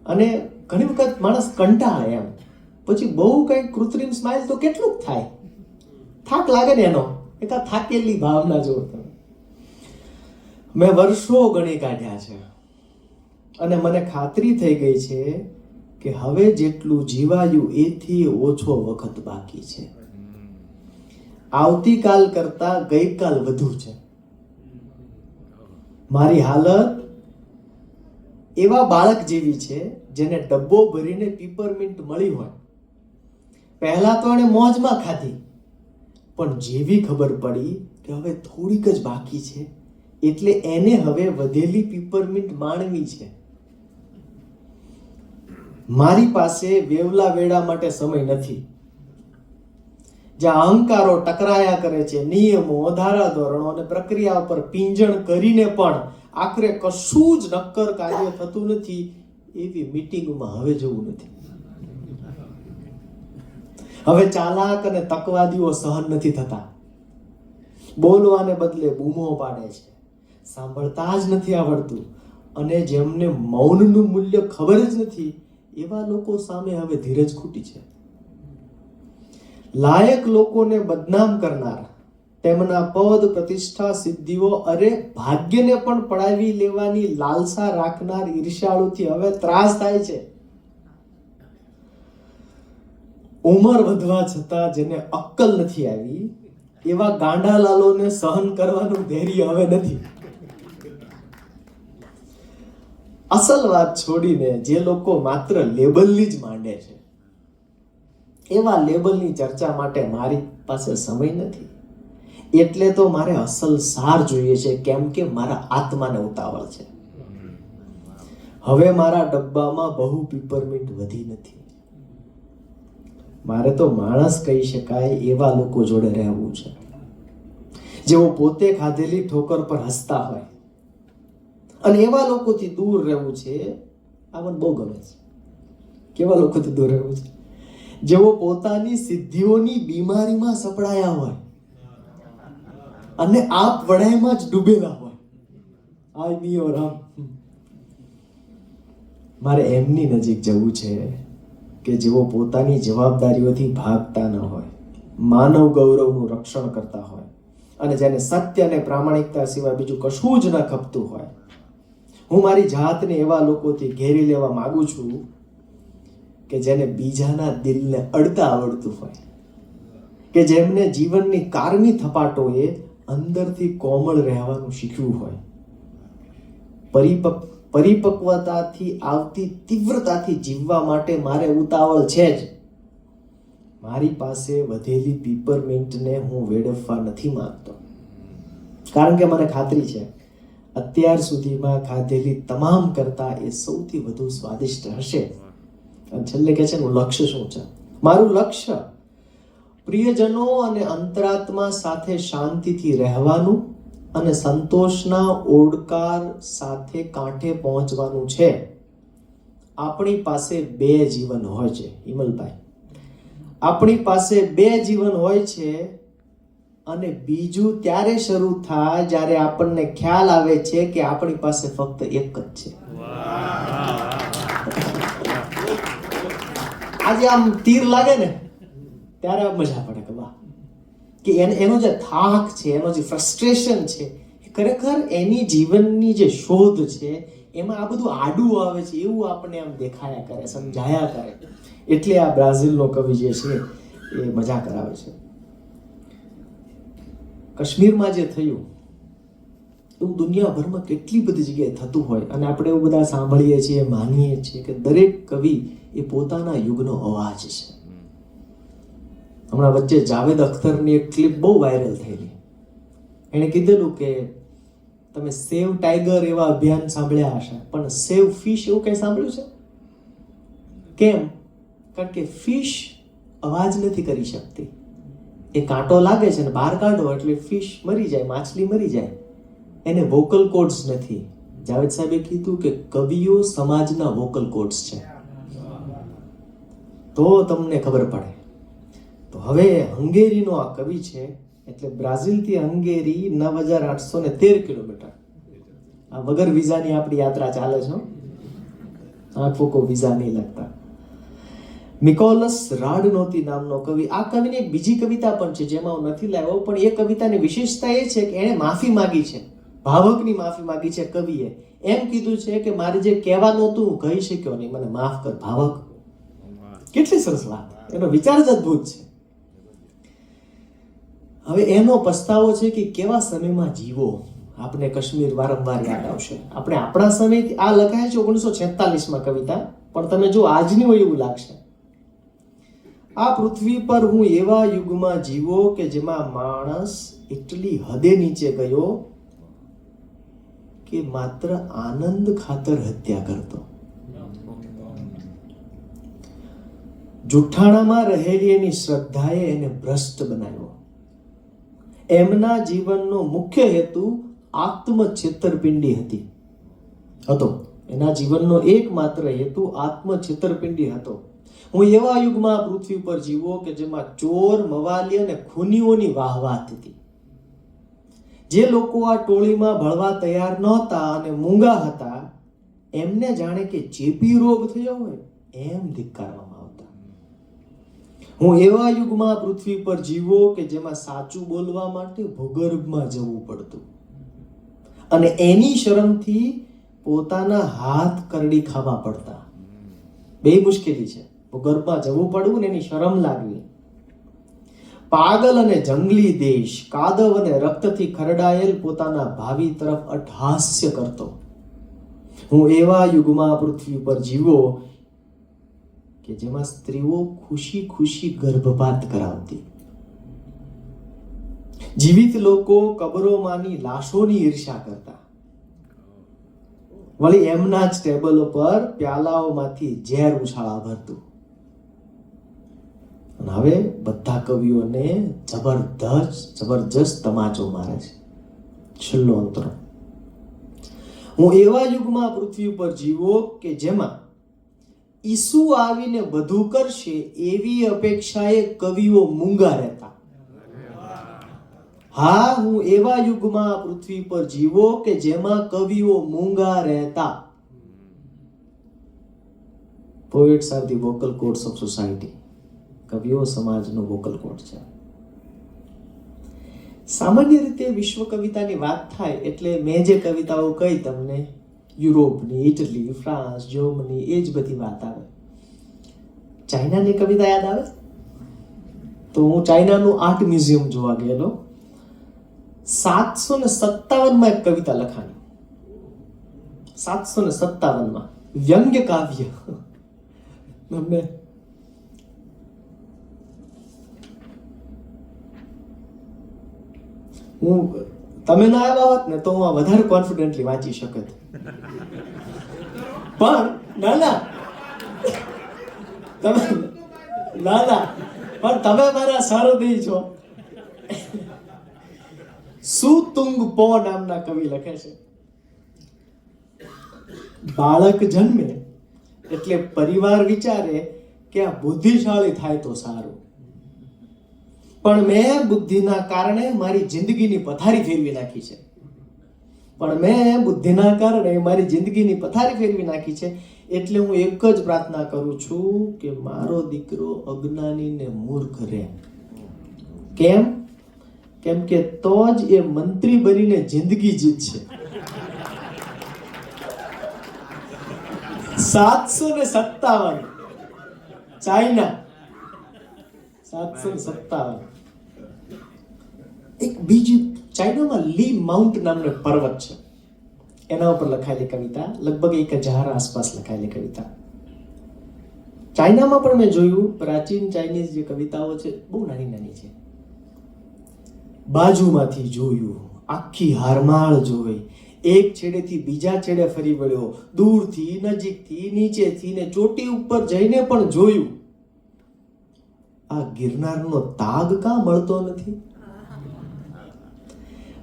અને ઘણી વખત માણસ કંટાળે એમ, પછી બહુ કંઈક કૃત્રિમ સ્માઇલ તો કેટલું થાય, થાક લાગે ને એનો, એક આ થાકેલી ભાવના જો તમે. મેં વર્ષો ગણી કાઢ્યા છે અને મને ખાતરી થઈ ગઈ છે કે હવે જેટલું જીવાયું એથી ઓછો વખત બાકી છે. આવતીકાલ કરતા ગઈકાલ વધુ છે. મારી હાલત એવા બાળક જેવી છે જેને ડબ્બો ભરીને પીપરમિન્ટ મળી હોય. પહેલા તો એને મોજમાં ખાધી, પણ જેવી ખબર પડી કે હવે થોડીક જ બાકી છે એટલે એને હવે વધેલી પીપરમિન્ટ માણવી છે. મારી પાસે વેવલા વેડા માટે સમય નથી. જ્યાં અહંકારો ટકરાયા કરે છે, નિયમો, ધારાધોરણો અને પ્રક્રિયા પર પિંજણ કરીને પણ આખરે કશું જ નક્કર કાર્ય થતું નથી, એવી મીટિંગમાં હવે જવું નથી. હવે ચાલાક અને તકવાદીઓ સહન નથી થતા. બોલવાને બદલે બૂમો પાડે છે, સાંભળતા જ નથી આવડતું, અને જેમને મૌનનું મૂલ્ય ખબર જ નથી એવા લોકો સામે હવે ધીરજ ખૂટી છે. લાયક લોકોને બદનામ કરનાર, તેમના પદ, પ્રતિષ્ઠા, સિદ્ધિઓ, અરે ભાગ્યને પણ પડાવી લેવાની લાલસા રાખનાર ઈર્ષાળુથી હવે ત્રાસ થાય છે. ઉંમર વધવા છતાં જેને અક્કલ નથી આવી એવા ગાંડાલાલોને સહન કરવાનું ધૈર્ય હવે નથી. અસલ વાત છોડીને જે લોકો માત્ર લેબલની જ માંડે છે, એવા લેબલની ચર્ચા માટે મારી પાસે સમય નથી. એટલે તો મારે અસલ સાર જોઈએ છે, કેમ કે મારા આત્માને ઉતાવળ છે. હવે મારા ડબ્બામાં બહુ પીપરમિન્ટ વધી નથી. મારે તો માણસ કહી શકાય એવા લોકો જોડે રહેવું છે, જેઓ પોતે ખાધેલી ઠોકર પર હસતા હોય. અને એવા લોકોથી દૂર રહેવું છે. આ મને બહુ ગમે છે. કેવા લોકોથી દૂર રહેવું છે? જેઓ પોતાની સિદ્ધિઓની બીમારીમાં સપડાયા હોય અને આપ વડાઈમાં જ ડૂબેલા હોય. આઈ મી ઓર હમ. મારે એમની નજીક જવું છે કે જેઓ પોતાની જવાબદારીઓથી ભાગતા ન હોય, માનવ ગૌરવનું રક્ષણ કરતા હોય, અને જેને સત્ય અને પ્રામાણિકતા સિવાય બીજું કશું જ ન ખપતું હોય. હું મારી જાતને એવા લોકોથી ઘેરી લેવા માંગુ છું કે જેને બીજાના દિલને અડતા આવડતું હોય, કે જેમને જીવનની કારમી થપાટોએ અંદરથી કોમળ રહેવાનું શીખ્યું હોય. પરિપક્વતાથી આવતી તીવ્રતાથી જીવવા માટે મારે ઉતાવળ છે જ. મારી પાસે વધેલી પીપરમિન્ટને હું વેડફવા નથી માંગતો, કારણ કે મને ખાતરી છે અત્યાર સુધીમાં ખાધેલી તમામ કરતા એ સૌથી વધુ સ્વાદિષ્ટ હશે. અને છેલ્લે કહે છે એનું લક્ષ્ય શું છે? મારું લક્ષ્ય પ્રિયજનો અને અંતરાત્મા સાથે શાંતિથી રહેવાનું અને સંતોષના ઓડકાર સાથે કાંઠે પહોંચવાનું છે. આપણી પાસે 2 જીવન હોય છે હિમલભાઈ. આપણી પાસે 2 જીવન હોય છે, અને બીજું ત્યારે શરૂ થાય જ્યારે આપણને ખ્યાલ આવે છે કે આપણી પાસે ફક્ત એક જ છે. આજે આમ તીર લાગે ને ત્યારે મજા પડે કે વાહ, કે એનો જે થાક છે, એનો જે ફ્રસ્ટ્રેશન છે, ખરેખર એની જીવનની જે શોધ છે એમાં આ બધું આડું આવે છે એવું આપણને આમ દેખાયા કરે, સમજાયા કરે. એટલે આ બ્રાઝિલનો કવિ જે છે એ મજા કરાવે છે. કાશ્મીરમાં જે થયું એવું દુનિયાભરમાં કેટલી બધી જગ્યાએ થતું હોય, અને આપણે એવું બધા સાંભળીએ છીએ, માનીએ છીએ કે દરેક કવિ એ પોતાના યુગનો અવાજ છે. હમણાં વચ્ચે જાવેદ અખ્તરની એક ક્લિપ બહુ વાયરલ થયેલી. એણે કીધેલું કે તમે સેવ ટાઈગર એવા અભિયાન સાંભળ્યા હશે, પણ સેવ ફિશ એવું કંઈ સાંભળ્યું છે? કેમ? કારણ કે ફિશ અવાજ નથી કરી શકતી. એ કાંટો લાગે છે ને બહાર કાઢો એટલે ફિશ મરી જાય, માછલી મરી જાય. એને વોકલ કોર્ડ્સ નથી. જાવેદ સાહેબે કીધું કે કવિઓ સમાજના વોકલ કોર્ડ્સ છે. તો તમને ખબર પડે. તો હવે હંગેરીનો આ કવિ છે, એટલે બ્રાઝિલથી હંગેરી 9813 કિલોમીટર. આ વગર વિઝાની આપણી યાત્રા ચાલે છે. આંખો કો વિઝા નહીં લગતા. મિકોલસ રાડનોતી નામનો કવિ. આ કવિની એક બીજી કવિતા પણ છે જેમાં હું નથી લાવ્યો, પણ એ કવિતાની વિશેષતા એ છે કે એણે માફી માંગી છે, ભાવકની માફી માંગી છે. કવિએ એમ કીધું છે કે મારે જે કહેવાનું હતું હું કહી શક્યો નહીં, મને માફ કર ભાવક. કેટલી સરસ વાત! એનો વિચાર જ અદ્ભુત છે. હવે એનો પસ્તાવો છે કે કેવા સમયમાં જીવો. આપણે કાશ્મીર વારંવાર યાદ આવશે. આપણે આપણા સમયથી આ લખાય છે 1946માં કવિતા, પણ તમે જો આજની હોય એવું લાગશે. આ પૃથ્વી પર હું એવા યુગમાં જીવો કે જેમાં માણસ એટલી હદે નીચે ગયો કે માત્ર આનંદ ખાતર હત્યા કરતો. જુઠ્ઠાણામાં રહેલી એની શ્રદ્ધાએ એને ભ્રષ્ટ બનાવ્યો. એમના જીવનનો મુખ્ય હેતુ આત્મ છેતરપિંડી હતો. એના જીવનનો એકમાત્ર હેતુ આત્મ છેતરપિંડી હતો. હું એવા યુગમાં પૃથ્વી પર જીવો કે જેમાં ચોર, મવાલી અને ખૂનીઓની વાહવાહ થતી. જે લોકો આ ટોળીમાં ભળવા તૈયાર નહોતા અને મૂંગા હતા, એમને જાણે કે ચેપી રોગ થયો હોય એમ ધિક્કારવામાં આવતા. હું એવા યુગમાં પૃથ્વી પર જીવો કે જેમાં સાચું બોલવા માટે ભૂગર્ભમાં જવું પડતું અને એની શરમથી પોતાના હાથ કરડી ખાવા પડતા. બે મુશ્કેલી છે, ભૂગર્ભમાં જવું પડવું ને એની શરમ લાગવી. પાગલ અને જંગલી દેશ કાદવ અને રક્તથી ખરડાયેલ પોતાના ભાવિ તરફ અટ્ટહાસ્ય કરતો. હું એવા યુગમાં પૃથ્વી પર જીવો કે જેમાં સ્ત્રીઓ ખુશી ખુશી ગર્ભપાત કરાવતી. જીવિત લોકો કબરોમાંની લાશોની ઈર્ષા કરતા. વળી એમના જ ટેબલો પર પ્યાલાઓમાંથી ઝેર ઉછાળા ભરતું. અને હવે બધા કવિઓને જબરજસ્ત તમાચો મારે છે. છેલ્લો અંતરો. હું એવા યુગમાં પૃથ્વી ઉપર જીવો કે જેમાં ઈસુ આવીને બધું કરશે એવી અપેક્ષાએ કવિઓ મૂંગા રહેતા. હા, હું એવા યુગમાં પૃથ્વી પર જીવો કે જેમાં કવિઓ મૂંગા રહેતા. Poets are the vocal chords of society. કવિઓ સમાજનો વોકલ કોર્ડ છે. સામાન્ય રીતે વિશ્વ કવિતાની વાત થાય એટલે મેં જે કવિતાઓ કહી તમને, યુરોપની, ઇટલી, ફ્રાન્સ, જર્મની, એ જ બધી વાત આવે. ચાઇનાની કવિતા યાદ આવે તો હું ચાઇનાનું આર્ટ મ્યુઝિયમ જોવા ગયેલો. 757માં એક કવિતા લખાણી. 757માં વ્યંગ્ય કાવ્ય. તમે ના આવ્યા હોત ને તો હું આ વધારે કોન્ફિડન્ટલી વાંચી શકત. પણ પણ તમે મારા સારથી છો. સુતુંગ પો નામના કવિ લખે છે, બાળક જન્મે એટલે પરિવાર વિચારે કે આ બુદ્ધિશાળી થાય તો સારું, પણ મેં બુદ્ધિના કારણે મારી જિંદગીની પથારી ફેરવી નાખી છે. એટલે હું એક જ પ્રાર્થના કરું છું કે મારો દીકરો અજ્ઞાની ને મૂર્ખ રહે. કેમ કે તો જ એ મંત્રી બનીને જિંદગી જીતશે. 757 ચાઇના. 757 એક બીજી ચાઇનામાં લી માઉન્ટ નામનો પર્વત છે, એના ઉપર લખાયેલી કવિતા, લગભગ 1000 આસપાસ લખાયેલી કવિતા. ચાઇનામાં પણ મેં જોયું પ્રાચીન ચાઇનીઝ જે કવિતાઓ છે બહુ નાની નાની છે. બાજુમાંથી જોયું, આખી હારમાળ જોઈ, એક છેડેથી બીજા છેડે ફરી વળ્યો, દૂરથી, નજીકથી, નીચેથી ને ચોટી ઉપર જઈને પણ જોયું. આ ગિરનારનો તાગ કાં મળતો નથી?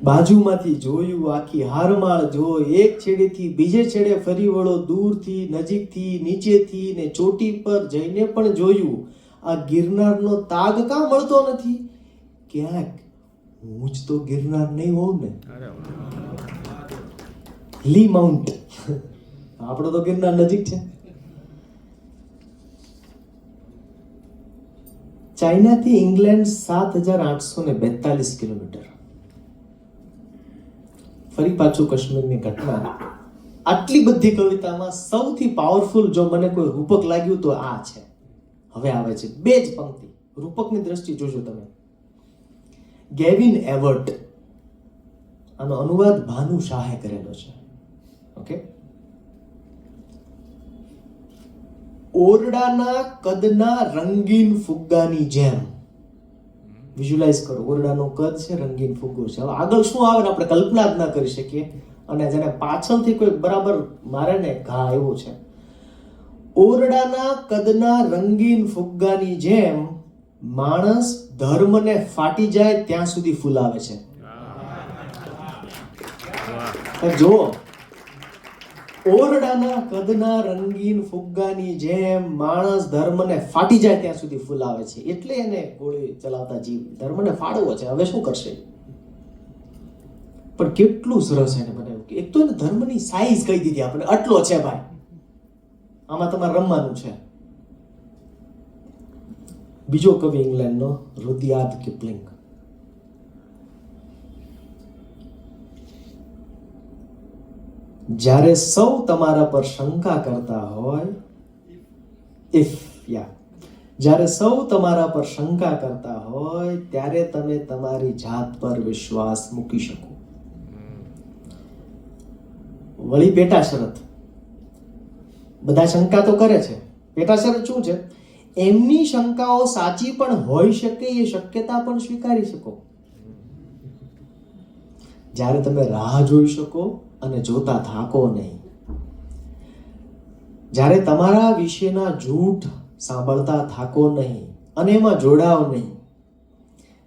બાજુમાંથી જોયું, આખી હારમાળ જોઈ, એક છેડેથી બીજે છેડે ફરી વળો, દૂરથી, નજીકથી, નીચેથી ને ચોટી પર જઈને પણ જોયું. આ ગિરનારનો તાગ કાં મળતો નથી? ક્યાંક હું જ તો ગિરનાર નહીં હોઉં ને. લી માઉન્ટ. આપણો તો ગિરનાર નજીક છે. ચાઇનાથી ઇંગ્લેન્ડ 7842 કિલોમીટર. ફરી પાછું કાશ્મીરની ઘટના. આટલી બધી કવિતામાં સૌથી પાવરફુલ જો મને કોઈ રૂપક લાગ્યું તો આ છે. હવે આવે છે 2 જ પંક્તિ. રૂપકની દ્રષ્ટિ જોજો તમે. ગેવિન એવર્ટ, આનો અનુવાદ ભાનુ શાહે કરેલો છે. ઓકે. ઓરડાના કદના રંગીન ફુગ્ગાની જેમ. વિઝ્યુલાઇઝ કરો, ઓરડાનો કદ છે, રંગીન ફુગ્ગો છે. હવે આગળ શું આવે ને આપણે કલ્પના જ ના કરી શકીએ. અને જેને પાછળથી કોઈ બરાબર મારે ને ઘા આવ્યો છે. ઓરડાના કદના રંગીન ફુગ્ગાની જેમ માણસ ધર્મને ફાટી જાય ત્યાં સુધી ફૂલાવે છે. જો ઓરડાના કદના રંગીન ફુગ્ગાની જેમ માણસ ધર્મને ફાટી જાય ત્યાં સુધી ફૂલાવે છે. એટલે એને ગોળી ચલાવતા જીવ ધર્મને ફાડવો છે. હવે શું કરશે? પણ કેટલું સરસ એને બનાવ્યું કે એક તો એને ધર્મની સાઈઝ કહી દીધી આપણે, આટલો છે ભાઈ, આમાં તમારે રમવાનું છે. બીજો કવિ ઇંગ્લેન્ડનો રુડયાર્ડ કિપલિંગ. જ્યારે સૌ તમારા પર શંકા કરતા હોય, જ્યારે સૌ તમારા પર શંકા કરતા હોય ત્યારે તમે તમારી જાત પર વિશ્વાસ મૂકી શકો. વળી પેટા શરત, બધા શંકા તો કરે છે. પેટા શરત શું છે? એમની શંકાઓ સાચી પણ હોઈ શકે એ શક્યતા પણ સ્વીકારી શકો. જ્યારે તમે રાહ જોઈ શકો અને જોતા થાકો નહીં, જ્યારે તમારા વિશેના જૂઠ સાંભળતા થાકો નહીં અને એમાં જોડાવ નહીં,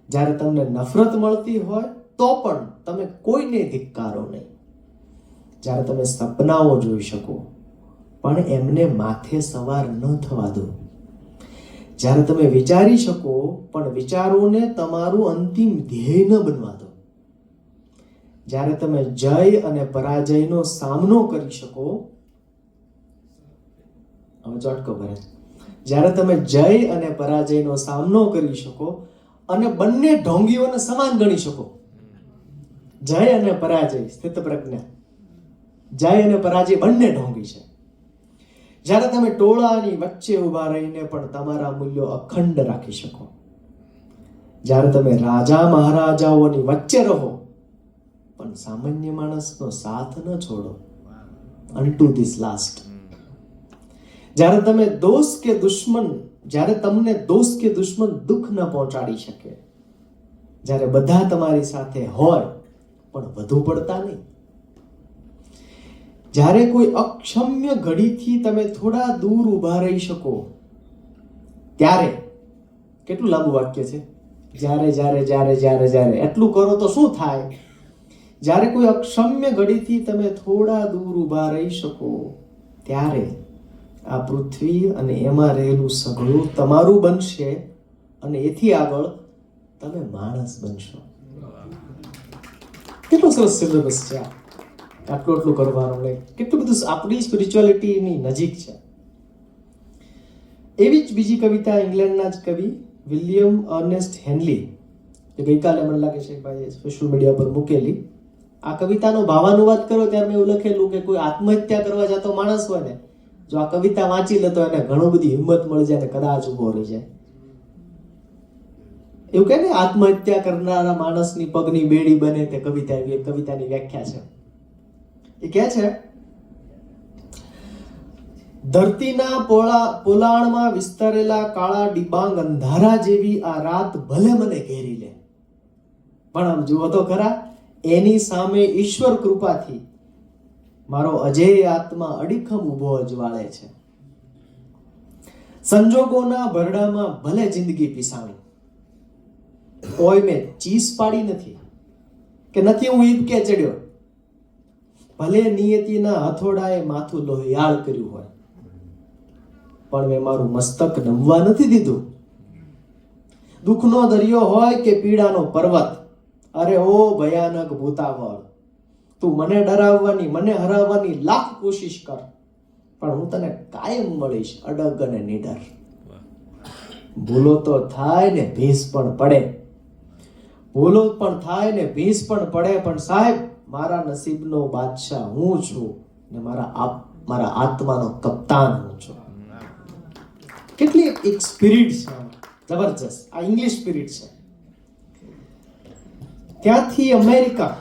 જ્યારે તમને નફરત મળતી હોય તો પણ તમે કોઈને ધિક્કારો નહીં, જ્યારે તમે સપનાઓ જોઈ શકો પણ એમને માથે સવાર ન થવા દો, જ્યારે તમે વિચારી શકો પણ વિચારોને તમારું અંતિમ ધ્યેય ન બનવા દો, જ્યારે તમે જય અને પરાજયનો સામનો કરી શકો, હવે ચોટકો ભરે, જ્યારે તમે જય અને પરાજયનો સામનો કરી શકો અને બંને ઢોંગીઓને સમાન ગણી શકો. જય અને પરાજય, સ્થિત પ્રજ્ઞા, જય અને પરાજય બંને ઢોંગી છે. જ્યારે તમે ટોળાની વચ્ચે ઊભા રહીને પણ તમારા મૂલ્યો અખંડ રાખી શકો, જ્યારે તમે રાજા મહારાજાઓની વચ્ચે રહો પણ સામાન્ય માણસનો સાથ ન છોડો, unto this last. જ્યારે તમે જ્યારે તમને દોસ્ત કે દુશ્મન દુઃખ ન પહોંચાડી શકે, જ્યારે બધા તમારી સાથે હોય પણ વધુ પડતા નહીં, જ્યારે કોઈ અક્ષમ્ય ઘડીથી તમે થોડા દૂર ઊભા રહી શકો, ત્યારે, કેટલું લાંબુ વાક્ય છે, જ્યારે જ્યારે જ્યારે જ્યારે જ્યારે એટલું કરો તો શું થાય? જ્યારે કોઈ અક્ષમ્ય ઘડીથી તમે થોડા દૂર ઊભા રહી શકો ત્યારે આ પૃથ્વી અને એમાં રહેલું સઘળું તમારું બનશે અને એથી આગળ તમે માણસ બનશો. કેટલો સરસ સિલેબસ છે આ, આટલું કરવાનું નહીં, કેટલું બધું આપણી સ્પિરિચ્યુઆલિટીની નજીક છે. એવી જ બીજી કવિતા ઇંગ્લેન્ડના જ કવિ વિલિયમ અર્નેસ્ટ હેનલી, જે ગઈકાલે મને લાગે છે ભાઈ સોશિયલ મીડિયા પર મૂકેલી, આ કવિતાનો ભાવાનુવાદ કર્યો ત્યારે મેં એવું લખેલું કે કોઈ આત્મહત્યા કરવા જતો માણસ હોય ને, જો આ કવિતા વાંચી લે તો એને ઘણું બધી હિંમત મળી જાય ને કદાચ ઉભો રહી જાય. એવું કહે ને, આત્મહત્યા કરનારા માણસની પગની બેડી બને તે કવિતા, એવી કવિતાની વ્યાખ્યા છે. એ કહે છે, ધરતીના પોલાણમાં વિસ્તરેલા કાળા ડિબાંગ અંધારા જેવી આ રાત ભલે મને ઘેરી લે, પણ આમ જુઓ તો ખરા, એની સામે ઈશ્વર કૃપાથી મારો અજેય આત્મા અડીખમ ઊભો અજવાળે છે. સંજોગોના ભરડામાં ભલે જિંદગી પીસાણી, કોઈ મેં ચીસ પાડી નથી કે નથી હું ઈબકે ચડ્યો, ભલે નિયતિના હથોડાએ માથું લોહિયાળ કર્યું હોય પણ મેં મારું મસ્તક નમવા નથી દીધું. દુઃખનો દરિયો હોય કે પીડાનો પર્વત, અરે ઓ ભયાનક ભૂતાવળ, તું મને ડરાવવાની, મને હરાવવાની લાખ કોશિશ કર, પણ હું તને કાયમ મળીશ અડગ અને નીડર. ભૂલો તો થાય ને ભીંસ પણ પડે, ભૂલો પણ થાય ને ભીંસ પણ પડે, પણ સાહેબ મારા નસીબનો બાદશાહ હું છું ને મારા આત્માનો કપ્તાન હું છું. કેટલી એક સ્પિરિટ છે જબરજસ્ત, આ ઇંગ્લિશ સ્પિરિટ છે. ત્યાંથી અમેરિકા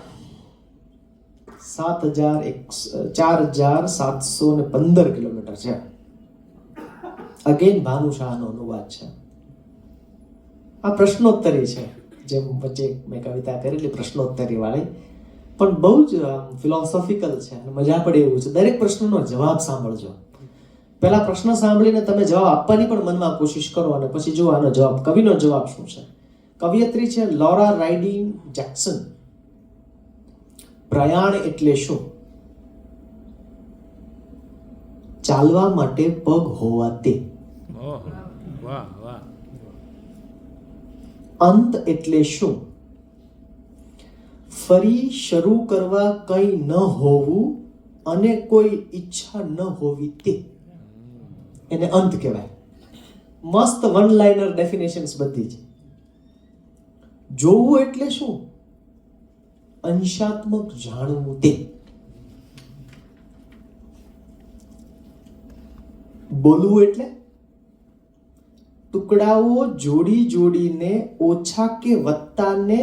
4715 કિલોમીટર છે. અગેન ભાનુશાહનો અનુવાદ છે. આ પ્રશ્નોત્તરી છે, જેમ વચ્ચે મેં કવિતા કરેલી પ્રશ્નોત્તરી વાળી, પણ બહુ જ ફિલોસોફિકલ છે અને મજા પડે એવું છે. દરેક પ્રશ્નનો જવાબ સાંભળજો. પહેલા પ્રશ્ન સાંભળીને તમે જવાબ આપવાની પણ મનમાં કોશિશ કરો અને પછી જો આનો જવાબ, કવિનો જવાબ શું છે. કવિયત્રી છે લોરા રાઇડિંગ જેક્સન. પ્રયાણ એટલે શું? ચાલવા માટે પગ હોવા તે. ઓહો, વાહ વાહ. અંત એટલે શું? ફરી શરૂ કરવા કંઈ ન હોવું અને કોઈ ઈચ્છા ન હોવી તે, એને અંત કહેવાય. મસ્ત વન લાઇનર ડેફિનેશન્સ બધી છે. જોવું એટલે શું? અંશાત્મક જાણવું તે. બોલવું એટલે ટુકડાઓ જોડી જોડીને ઓછા કે વત્તાને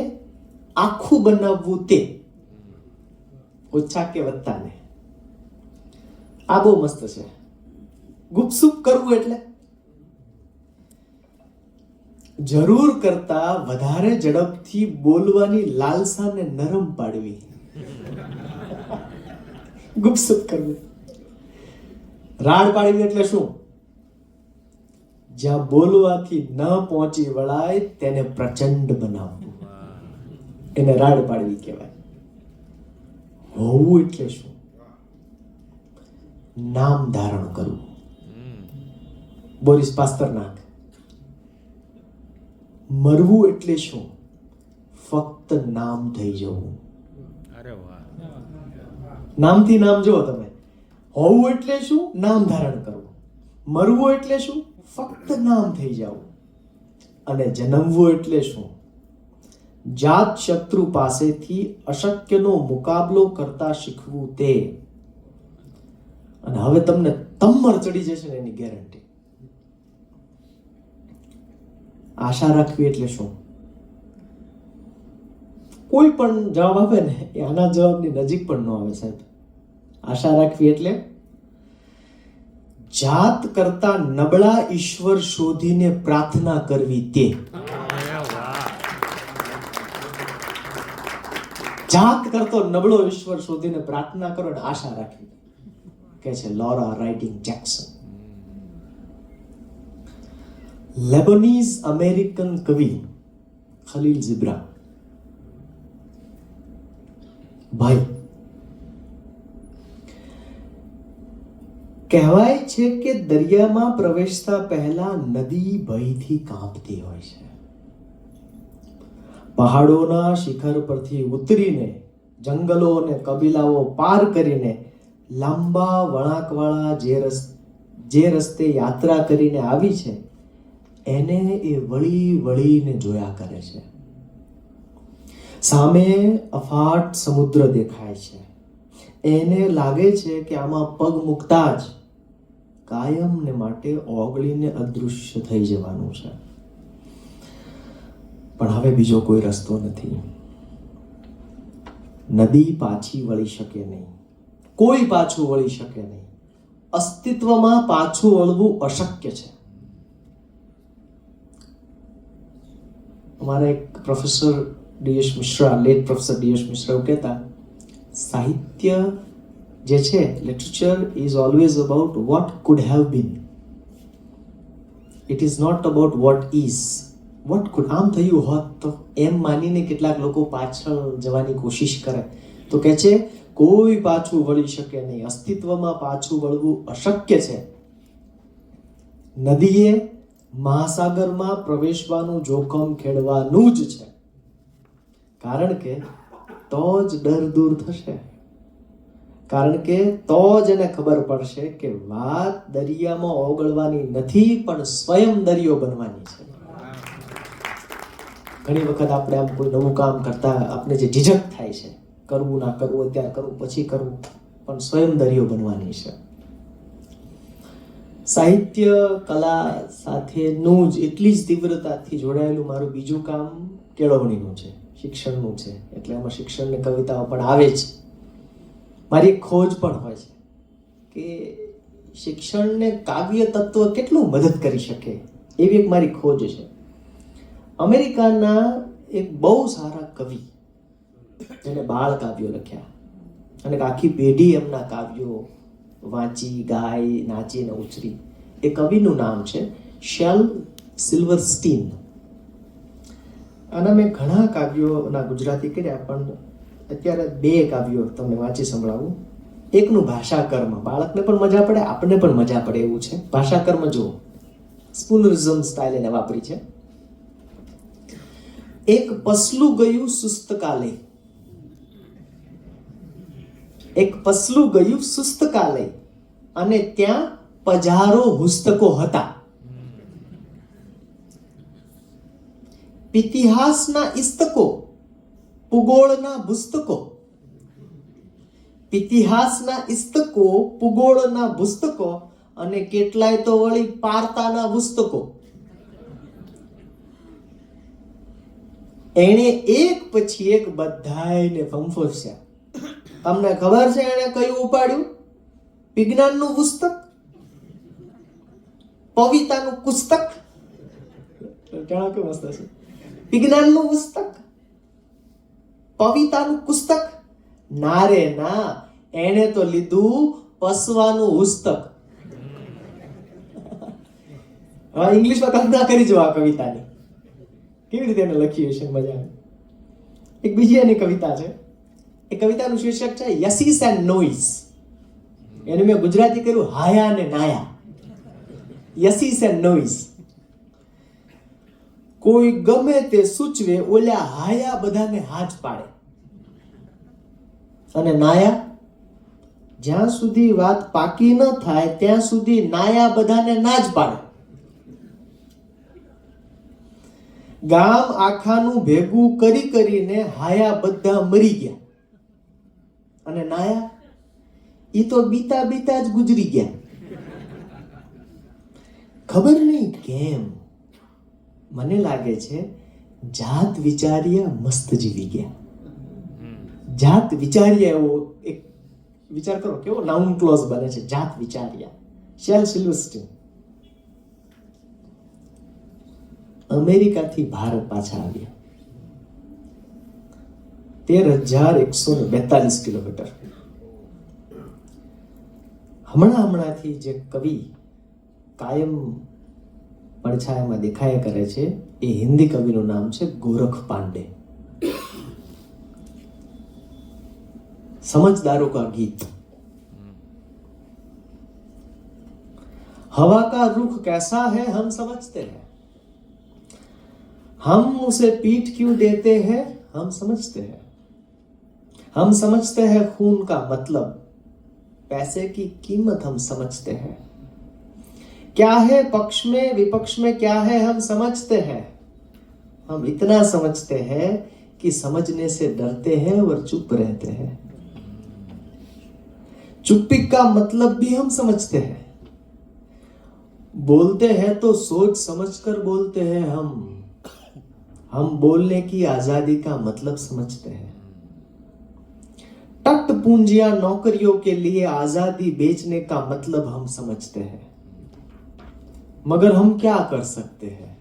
આખું બનાવવું તે. ઓછા કે વત્તાને. આ બહુ મસ્ત છે. ગુપસુપ કરવું એટલે જરૂર કરતા વધારે ઝડપથી બોલવાની લાલસાને નરમ પાડવી. ગુપસુપ કરવું. રાડ પાડવી એટલે શું? જ્યાં બોલવાથી ન પહોંચી વળાય તેને પ્રચંડ બનાવવું, એને રાડ પાડવી કહેવાય. હોવું એટલે શું? નામ ધારણ કરવું. બોરિસ પાસ્તરનાક. મરવું એટલે શું? ફક્ત નામ થઈ જવું. અરે વાહ. નામથી નામ જુઓ તમે. હોવું એટલે શું? નામ ધારણ કરવું. મરવું એટલે શું? ફક્ત નામ થઈ જવું. અને જન્મવું એટલે શું? જાત શત્રુ પાસેથી અશક્યનો મુકાબલો કરતા શીખવું તે. અને હવે તમને તમ્મર ચડી જશે ને એની ગેરંટી. આશા રાખવી એટલે શું? કોઈ પણ જવાબ આપે ને એ આના જવાબની નજીક પણ ન આવે સાહેબ. આશા રાખવી એટલે જાત કરતા નબળા ઈશ્વર શોધીને પ્રાર્થના કરવી તે. જાત કરતો નબળો ઈશ્વર શોધીને પ્રાર્થના કરો અને આશા રાખવી, કે છે LoRa writing Jackson. Lebanese American કવિ ખલીલ જીબ્રાન. ભાઈ, કહેવાય છે કે દરિયામાં પ્રવેશતા પહેલા નદી ભયથી કાંપતી હોય છે. પહાડોના શિખર પરથી ઉતરીને જંગલો અને કબીલાઓ પાર કરીને લાંબા વળાંકવાળા જે રસ્તે યાત્રા કરીને આવી છે એને એ વળી વળીને જોયા કરે છે. સામે અફાટ સમુદ્ર દેખાય છે. એને લાગે છે કે આમાં પગ મૂકતા જ કાયમને માટે ઓગળીને અદૃશ્ય થઈ જવાનું છે. પણ હવે બીજો કોઈ રસ્તો નથી. નદી પાછી વળી શકે નહીં. કોઈ પાછું વળી શકે નહીં. અસ્તિત્વમાં પાછું વળવું અશક્ય છે. અમારા એક professor DS Mishra, late professor DS Mishra એવું કહેતા, સાહિત્ય જે છે, literature is always about what could have been. It is not about what is. What could, આમ થયું હોત તો, એમ માનીને કેટલાક લોકો પાછળ જવાની કોશિશ કરે તો કહે છે કોઈ પાછું વળી શકે નહીં. અસ્તિત્વમાં પાછું વળવું અશક્ય છે. નદીએ મહાસાગરમાં પ્રવેશવાનું જોખમ ખેડવાનું જ છે, કારણ કે તો જ ડર દૂર થશે. કારણ કે તો જ એને ખબર પડશે કે વાત દરિયામાં ઓગળવાની નથી, પણ સ્વયં દરિયો બનવાની છે. ઘણી વખત આપણે આમ કોઈ નવું કામ કરતા આપણે જે ઝીઝક થાય છે, કરવું ના કરવું, અત્યારે કરવું પછી કરવું, પણ સ્વયં દરિયો બનવાની છે. સાહિત્ય કલા સાથેનું જ એટલી જ તીવ્રતાથી જોડાયેલું મારું બીજું કામ કેળવણીનું છે, શિક્ષણનું છે. એટલે એમાં શિક્ષણની કવિતાઓ પણ આવે છે. મારી એક ખોજ પણ હોય છે કે શિક્ષણને કાવ્ય તત્વ કેટલું મદદ કરી શકે, એવી એક મારી ખોજ છે. અમેરિકાના એક બહુ સારા કવિ જેને બાળ કાવ્યો લખ્યા અને આખી પેઢી એમના કાવ્યો વાંચી, ગાઈ, નાચીને ઉછરી. એ કવિનું નામ છે શેલ સિલ્વરસ્ટીન. આના મેં ઘણા કાવ્યોના ગુજરાતી કર્યા, પણ અત્યારે 2 કાવ્યો તમને વાંચી સંભળાવું. એકનું ભાષા કર્મ, બાળકને પણ મજા પડે, આપણને પણ મજા પડે એવું છે. ભાષા કર્મ જુઓ, સ્પૂનરિઝમ સ્ટાઇલ એને વાપરી છે. એક પસલું ગયું સુસ્તકાલય, એક પસલું ગયું સુસ્તકાલય, અને ત્યાં પજારો પુસ્તકો હતા. ઇતિહાસના ઇસ્તકો, ભૂગોળના પુસ્તકો, ઇતિહાસના ઇસ્તકો, ભૂગોળના પુસ્તકો, અને કેટલાય તો વળી પારતાના પુસ્તકો. એણે એક પછી એક બધાયને ફંફોસ્યા. તમને ખબર છે એણે કયું ઉપાડ્યું? વિજ્ઞાનનું પુસ્તક, કવિતાનું પુસ્તક. જાણો કે મસ્ત છે. વિજ્ઞાનનું પુસ્તક, કવિતાનું પુસ્તક. ના રે ના, એણે તો લીધું પસવાનું પુસ્તક. હવે ઇંગ્લિશમાં કલ્પના કરી જો આ કવિતાની કેવી રીતે એને લખી હશે, મજા આવે. એક બીજી એની કવિતા છે. એ કવિતાનું શીર્ષક છે યસીસ એન્ડ નોઈસ. એનું મેં ગુજરાતી કર્યું હાયા ને નાયા. યસીસ એન્ડ નોઈસ. કોઈ ગમે તે સૂચવે, ઓલા હાયા બધાને હાથ પાડે, અને નાયા જ્યાં સુધી વાત પાકી ન થાય ત્યાં સુધી નાયા બધાને ના જ પાડે. ગામ આખાનું ભેગું કરી કરીને હાયા બધા મરી ગયા, અને નાયા ઈ તો બીતા બીતા જ ગુજરી ગયા. ખબર નહીં કેમ, મને લાગે છે જાત વિચાર્યા મસ્ત જીવી ગયા. જાત વિચાર્યા એવો એક વિચાર કરો, કેવો નાઉન ક્લોઝ બને છે, જાત વિચાર્યા. શેલ સિલ્વસ્ટીન અમેરિકાથી ભારત પાછા આવ્યા. 13,142 કિલોમીટર. હમણાંથી જે કવિ કાયમ પડછાયામાં દેખાયા કરે છે, એ હિન્દી કવિનું નામ છે ગોરખ પાંડે. समझदारों का गीत. हवा का रुख कैसा है हम समझते हैं, हम उसे पीठ क्यों देते हैं हम समझते हैं, हम समझते हैं खून का मतलब, पैसे की कीमत हम समझते हैं, क्या है पक्ष में विपक्ष में क्या है हम समझते हैं, हम इतना समझते हैं कि समझने से डरते हैं और चुप रहते हैं, चुप्पी का मतलब भी हम समझते हैं, बोलते हैं तो सोच समझकर बोलते हैं, हम बोलने की आजादी का मतलब समझते हैं, टट पूंजियां नौकरियों के लिए आजादी बेचने का मतलब हम समझते हैं, मगर हम क्या कर सकते हैं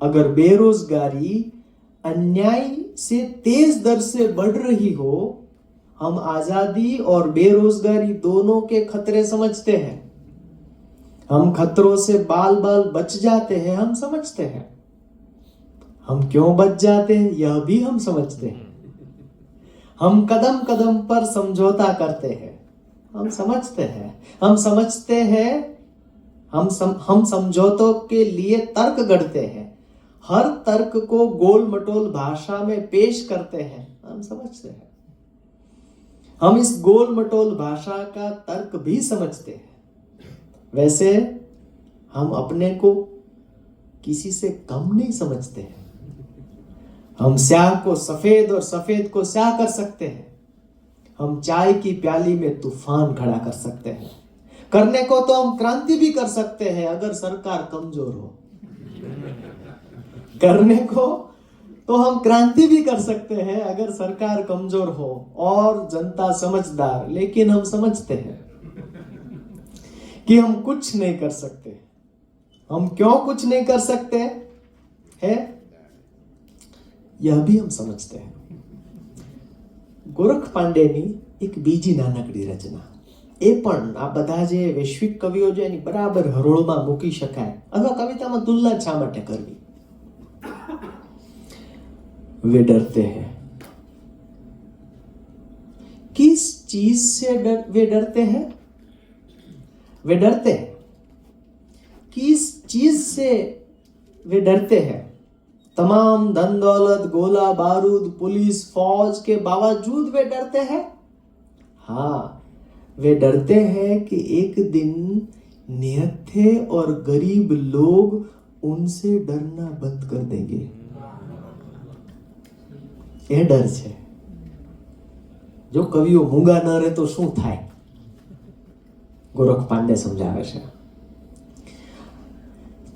अगर बेरोजगारी अन्याय से तेज दर से बढ़ रही हो, हम आजादी और बेरोजगारी दोनों के खतरे समझते हैं, हम खतरों से बाल बाल बच जाते हैं हम समझते हैं, हम क्यों बच जाते हैं यह भी हम समझते हैं, हम कदम कदम पर समझौता करते हैं हम समझते हैं, हम समझते हैं, हम समझौतों के लिए तर्क गढ़ते हैं, हर तर्क को गोल मटोल भाषा में पेश करते हैं हम समझते हैं, हम इस गोल मटोल भाषा का तर्क भी समझते हैं, वैसे हम अपने को किसी से कम नहीं समझते हैं, हम स्याह को सफेद और सफेद को स्याह कर सकते हैं, हम चाय की प्याली में तूफान खड़ा कर सकते हैं, करने को तो हम क्रांति भी कर सकते हैं अगर सरकार कमजोर हो, करने को तो हम क्रांति भी कर सकते हैं अगर सरकार कमजोर हो और जनता समझदार, लेकिन हम समझते हैं कि हम कुछ नहीं कर सकते. हम क्यों कुछ नहीं कर सकते है यह भी हम समझते हैं. गोरख પાંડેની એક બીજી નાનકડી રચના, એ પણ આ બધા જે વૈશ્વિક કવિઓ છે એની બરાબર હરોળમાં મૂકી શકાય, અથવા કવિતામાં તુલના શા માટે કરવી. वे डरते हैं किस चीज से वे डरते हैं? वे डरते हैं। किस चीज से वे डरते हैं? तमाम धन दौलत, गोला बारूद, पुलिस, फौज के बावजूद वे डरते हैं? हाँ, वे डरते हैं कि एक दिन निहत्थे और गरीब लोग उनसे डरना बंद कर देंगे। એ ડર છે। જો કવિઓ મૂંગા ન રહે તો શું થાય? ગોરખ પાંડે સમજાવે છે।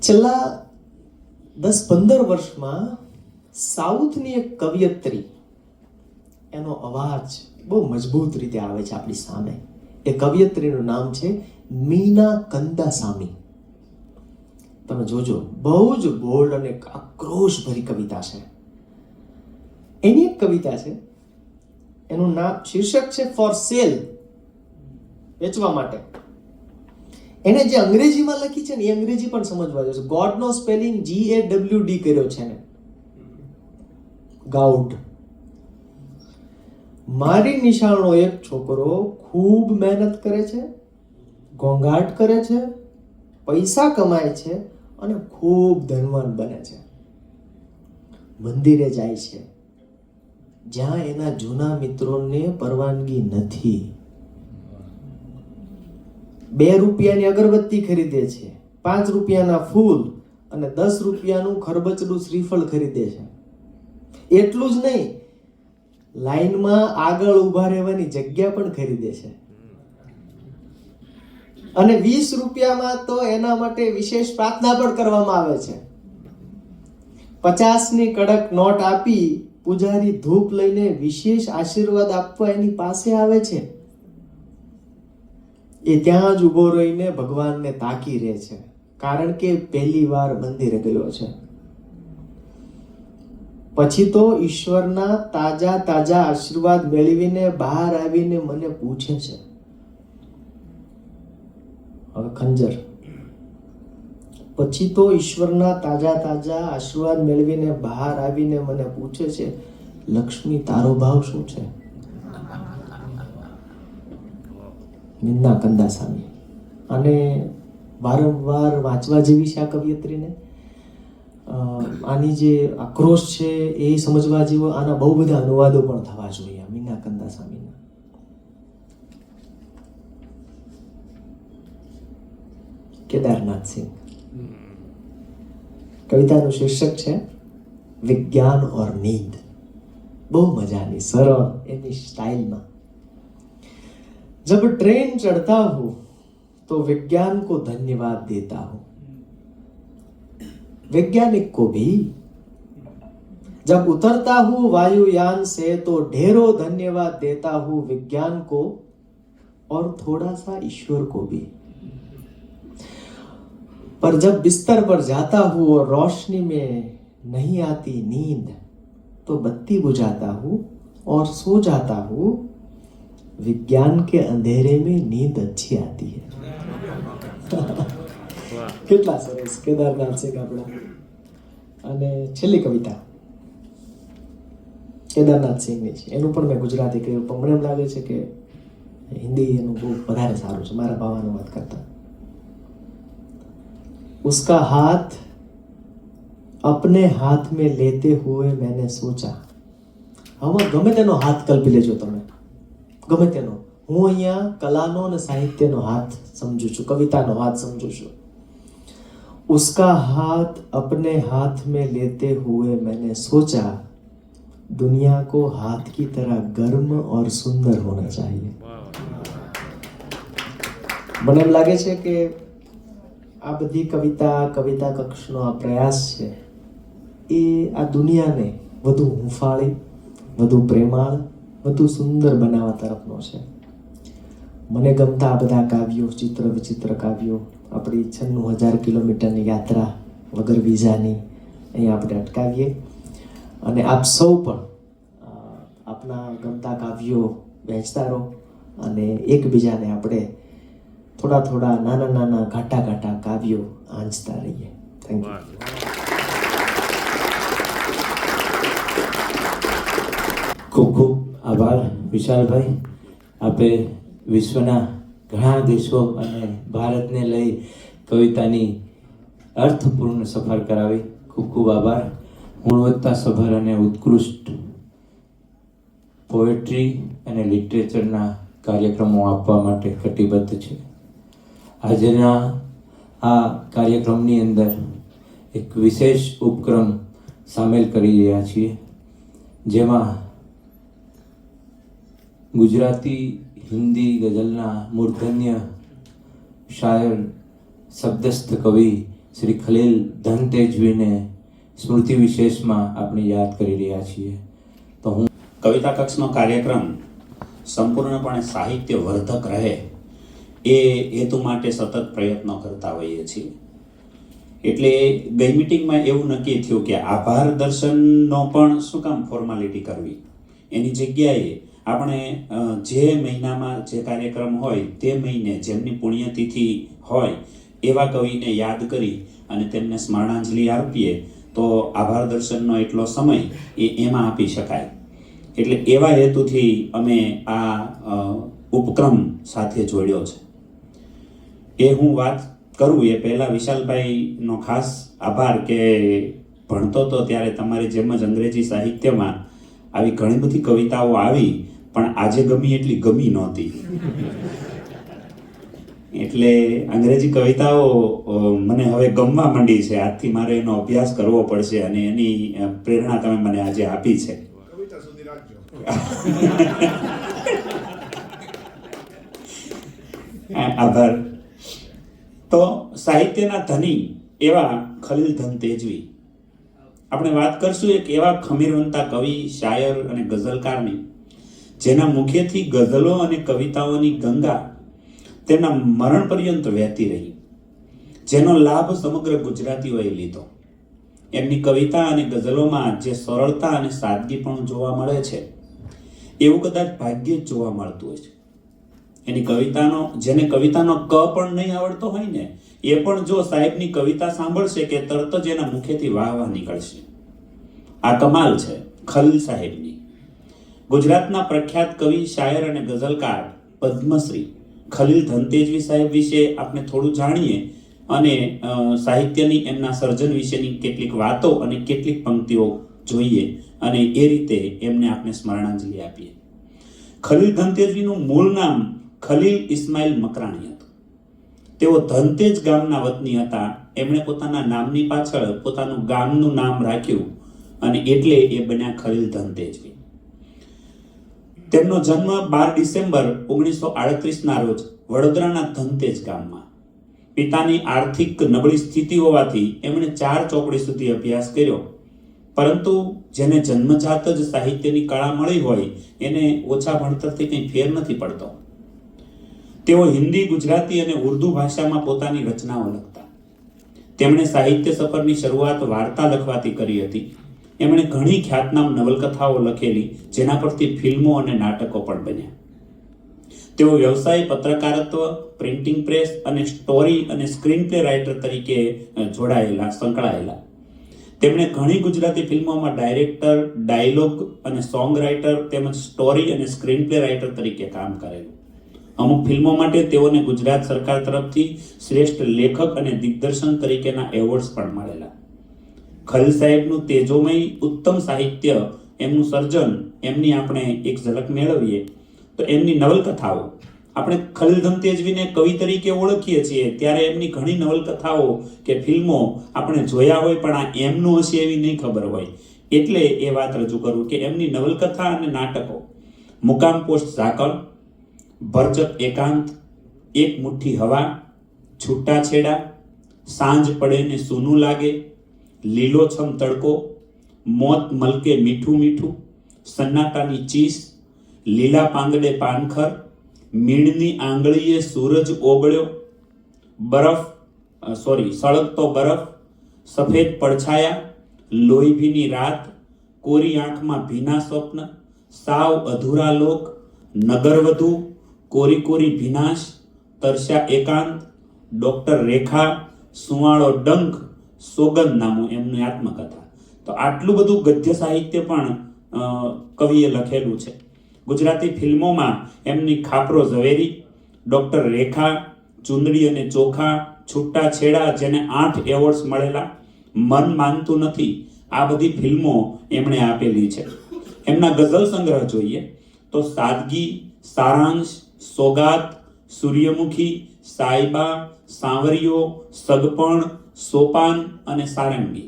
છેલ્લા 10-15 વર્ષમાં સાઉથની એક કવિયત્રી, એનો અવાજ બહુ મજબૂત રીતે આવે છે આપણી સામે। એ કવિયત્રીનું નામ છે મીના કંદાસામી। તમે જોજો, બહુ જ બોલ્ડ અને આક્રોશભરી કવિતા છે। એની એક કવિતા છે, એનું નામ શીર્ષક છે ફોર સેલ, વેચવા માટે। એને જે અંગ્રેજીમાં લખી છે ને એ અંગ્રેજી પણ સમજવા જોઈએ। ગોડ નો સ્પેલિંગ GAWD કર્યો છે ને, ગાઉડ। મારી નિશાળનો એક છોકરો ખૂબ મહેનત કરે છે, ઘોંઘાટ કરે છે, પૈસા કમાય છે અને ખૂબ ધનવાન બને છે। મંદિરે જાય છે જ્યાં એના જૂના મિત્રોને પરવાનગી નથી। 2 રૂપિયાની અગરબત્તી ખરીદે છે, 5 રૂપિયાના ફૂલ અને 10 રૂપિયાનું ખરબચડું શ્રીફળ ખરીદે છે। એટલું જ નહીં, લાઈનમાં આગળ ઊભા રહેવાની જગ્યા પણ ખરીદે છે। અને 20 રૂપિયામાં તો એના માટે વિશેષ પ્રાર્થના પણ કરવામાં આવે છે। 50ની કડક નોટ આપી પૂજારી ધૂપ લઈને વિશેષ આશીર્વાદ આપવા એની પાસે આવે છે। એ ત્યાં જ ઊભો રહીને ભગવાનને તાકી રહે છે, કારણ કે પહેલી વાર મંદિરે ગયો છે। પછી તો ઈશ્વરના તાજા તાજા આશીર્વાદ મેળવીને બહાર આવીને મને પૂછે છે। હવે ખંજર, પછી તો ઈશ્વરના તાજા તાજા આશીર્વાદ મેળવીને બહાર આવીને મને પૂછે છે, લક્ષ્મી તારો ભાવ શું છે? મીના કંદાસામી। અને વારંવાર વાંચવા જેવી છે આ કવિયત્રીને। આની જે આક્રોશ છે એ સમજવા જેવો, આના બહુ બધા અનુવાદો પણ થવા જોઈએ મીના કંદાસામીના। કેદારનાથ સિંહ, કવિતાનું શીર્ષક છે વિज्ञान और नींद। બહુ મજાની સરળ એની સ્ટાઇલમાં। जब ट्रेन चढ़ता हूं तो विज्ञान को धन्यवाद देता हूं, वैज्ञानिक को भी। जब उतरता हूं वायुयान से तो ढेरों धन्यवाद देता हूं विज्ञान को और थोड़ा सा ईश्वर को भी। पर जब बिस्तर पर जाता हूं और रोशनी में नहीं आती नींद तो बत्ती बुझाता हूं और सो जाता हूं। विज्ञान के अंधेरे में नींद अच्छी आती है। કેટલા સરસ કેદારનાથ સિંહ આપણા। અને છેલ્લી કવિતા કેદારનાથ સિંહની છે, એનું પણ મેં ગુજરાતી કહ્યું, પણ મને એમ લાગે છે કે હિન્દી એનું બહુ વધારે સારું છે મારા ભાવાનું વાત કરતા। उसका हाथ अपने हाथ में लेते हुए मैंने सोचा। હવે ગમે તેનો હાથ કલ્પી લેજો તમે, ગમે તેનો। હું અહીંયા કલાનો અને સાહિત્યનો હાથ સમજુ છું, કવિતાનો હાથ સમજુ છું। उसका हाथ अपने हाथ में लेते हुए मैंने सोचा, दुनिया को हाथ की तरह गर्म और सुंदर होना चाहिए। મને એમ લાગે છે કે આ બધી કવિતા કક્ષનો આ પ્રયાસ છે એ આ દુનિયાને વધુ હૂંફાળી, વધુ પ્રેમાળ, વધુ સુંદર બનાવવા તરફનો છે। મને ગમતા આ બધા કાવ્યો, ચિત્ર વિચિત્ર કાવ્યો, આપણી 96,000 કિલોમીટરની યાત્રા વગર વિઝાની અહીં આપણે અટકાવીએ। અને આપ સૌ પણ આપના ગમતા કાવ્યો વહેંચતા રહો અને એકબીજાને આપણે થોડા થોડા નાના નાના ઘાટા ઘાટા કાવ્યો આંચતા રહીએ। Thank you. ખૂબ ખૂબ આભાર વિશાલભાઈ। આપે વિશ્વના ઘણા દેશો અને ભારતને લઈ કવિતાની અર્થપૂર્ણ સફર કરાવી. ખૂબ ખૂબ આભાર. ગુણવત્તાસભર અને ઉત્કૃષ્ટ પોએટ્રી અને લિટરેચરના કાર્યક્રમો આપવા માટે કટિબદ્ધ છે. આજના આ કાર્યક્રમની અંદર એક વિશેષ ઉપક્રમ સામેલ કરી રહ્યા છીએ, જેમાં ગુજરાતી હિન્દી ગઝલના મૂર્ધન્ય શાયર શબ્દસ્થ કવિ શ્રી ખલીલ ધનતેજવીને સ્મૃતિ વિશેષમાં આપણે યાદ કરી રહ્યા છીએ. તો હું કવિતા કક્ષનો કાર્યક્રમ સંપૂર્ણપણે સાહિત્ય વર્ધક રહે એ હેતુ માટે સતત પ્રયત્નો કરતા હોઈએ છીએ. એટલે ગઈ મિટિંગમાં એવું નક્કી થયું કે આભાર દર્શનનો પણ શું કામ ફોર્માલિટી કરવી, એની જગ્યાએ આપણે જે મહિનામાં જે કાર્યક્રમ હોય તે મહિને જેમની પુણ્યતિથિ હોય એવા કવિને યાદ કરી અને તેમને સ્મરણાંજલિ આપીએ તો આભાર દર્શનનો એટલો સમય એમાં આપી શકાય. એટલે એવા હેતુથી અમે આ ઉપક્રમ સાથે જોડ્યો છે. એ હું વાત કરું એ પહેલાં વિશાલભાઈનો ખાસ આભાર કે ભણતો તો ત્યારે તમારી જેમ જ અંગ્રેજી સાહિત્યમાં આવી ઘણી બધી કવિતાઓ આવી, પણ આજે ગમી એટલી ગમી નહોતી. એટલે અંગ્રેજી કવિતાઓ મને હવે ગમવા માંડી છે. આજથી મારે એનો અભ્યાસ કરવો પડશે અને એની પ્રેરણા તમે મને આજે આપી છે. આભાર. તો સાહિત્યના ધની એવા ખલીલ ધનતેજવી આપણે વાત કરશું એક એવા ખમીરવંતા કવિ, શાયર અને ગઝલકારની જેના મુખેથી ગઝલો અને કવિતાઓની ગંગા તેમના મરણ પર્યંત વહેતી રહી, જેનો લાભ સમગ્ર ગુજરાતીઓએ લીધો. એમની કવિતા અને ગઝલોમાં જે સરળતા અને સાદગી પણ જોવા મળે છે એવું કદાચ ભાગ્યે જ જોવા મળતું હોય છે. એની જેને કવિતાનો ક પણ નહીં આવડતો હોય ને એ પણ જો સાહેબની કવિતા સાંભળશે કે તરત જ એના મુખેથી વાહ વાહ નીકળશે. આ કમાલ છે ખલીલ સાહેબની. ગુજરાતના પ્રખ્યાત કવિ, શાયર અને ગઝલકાર પદ્મશ્રી ખલીલ ધનતેજવી સાહેબ વિશે આપણે થોડું જાણીએ અને સાહિત્યની એમના સર્જન વિશેની કેટલીક વાતો અને કેટલીક પંક્તિઓ જોઈએ અને એ રીતે એમને આપણે સ્મરણાંજલિ આપીએ. ખલીલ ધનતેજવીનું મૂળ નામ ખલીલ ઇસ્માઇલ મકરાણી હતું. તેઓ ધનતેજ ગામના વતની હતા. એમણે પોતાના નામની પાછળ પોતાનું ગામનું નામ રાખ્યું અને એટલે એ બન્યા ખલીલ ધનતેજવી. તેમનો જન્મ 12 ડિસેમ્બર 1938ના રોજ વડોદરાના ધનતેજ ગામમાં. પિતાની આર્થિક નબળી સ્થિતિ હોવાથી એમણે 4 ચોપડી સુધી અભ્યાસ કર્યો, પરંતુ જેને જન્મજાત જ સાહિત્યની કળા મળી હોય એને ઓછા ભણતરથી કંઈ ફેર નથી પડતો. તેઓ હિન્દી, ગુજરાતી અને ઉર્દુ ભાષામાં પોતાની રચનાઓ લખતા. તેમણે સાહિત્ય સફરની શરૂઆત વાર્તા લખવાથી કરી હતી. એમણે ઘણી ખ્યાતનામ નવલકથાઓ લખેલી, જેના પરથી ફિલ્મો અને નાટકો પણ બન્યા. તેઓ વ્યવસાય, પત્રકારત્વ, પ્રિન્ટિંગ પ્રેસ અને સ્ટોરી અને સ્ક્રીન પ્લે રાઇટર તરીકે સંકળાયેલા. તેમણે ઘણી ગુજરાતી ફિલ્મોમાં ડાયરેક્ટર, ડાયલોગ અને સોંગ રાઇટર તેમજ સ્ટોરી અને સ્ક્રીન પ્લે રાઇટર તરીકે કામ કરેલું. અમુક ફિલ્મો માટે તેઓને ગુજરાત સરકાર તરફથી શ્રેષ્ઠ લેખક અને દિગ્દર્શન તરીકેના એવોર્ડ્સ પણ મળેલા. ખલીલ સાહેબનું તેજોમય ઉત્તમ સાહિત્ય, એમનું સર્જન, એમની આપણે એક ઝલક મેળવીએ તો એમની નવલકથાઓ. આપણે ખલીલ ધનતેજવીને કવિ તરીકે ઓળખીએ છીએ ત્યારે એમની ઘણી નવલકથાઓ કે ફિલ્મો આપણે જોયા હોય પણ આ એમનું હશે એવી નહીં ખબર હોય. એટલે એ વાત રજૂ કરું કે એમની નવલકથા અને નાટકો મુકામ પોસ્ટ ઝાકળ, ભરચક એકાંત, એક મુઠ્ઠી હવા, છૂટાછેડા, સાંજ પડે ને સૂનું લાગે, લીલોછમ તડકો, મોત મલકે મીઠું મીઠું, સન્નાટાની ચીસ, લીલા પાંદડે પાનખર, મીણની આંગળીએ સૂરજ ઓગળ્યો, સળગતો બરફ, સફેદ પડછાયા, લોહી ભીની રાત, કોરી આંખમાં ભીના સ્વપ્ન, સાવ અધૂરા લોક, નગરવધુ, કોરી કોરી ભીનાશ, તરસ્યા એકાંત, ડોક્ટર રેખા, સુવાળો ડંખ, સોગંદ નામું એમની આત્મકથા. તો આટલું બધું ગદ્ય સાહિત્ય પણ કવિએ લખેલું છે. ગુજરાતી ફિલ્મોમાં એમની ખાપરો ઝવેરી, ડોક્ટર રેખા, ચુંદડી અને ચોખા, છૂટા છેડા જેને 8 એવોર્ડ્સ મળેલા, મન માનતું નથી, આ બધી ફિલ્મો એમણે આપેલી છે. એમના ગઝલ સંગ્રહ જોઈએ તો સાદગી, સારાંશ, સોગાત, સૂર્યમુખી, સાયબા, સાંવરિયો, સગપણ, સોપાન અને સારંગી,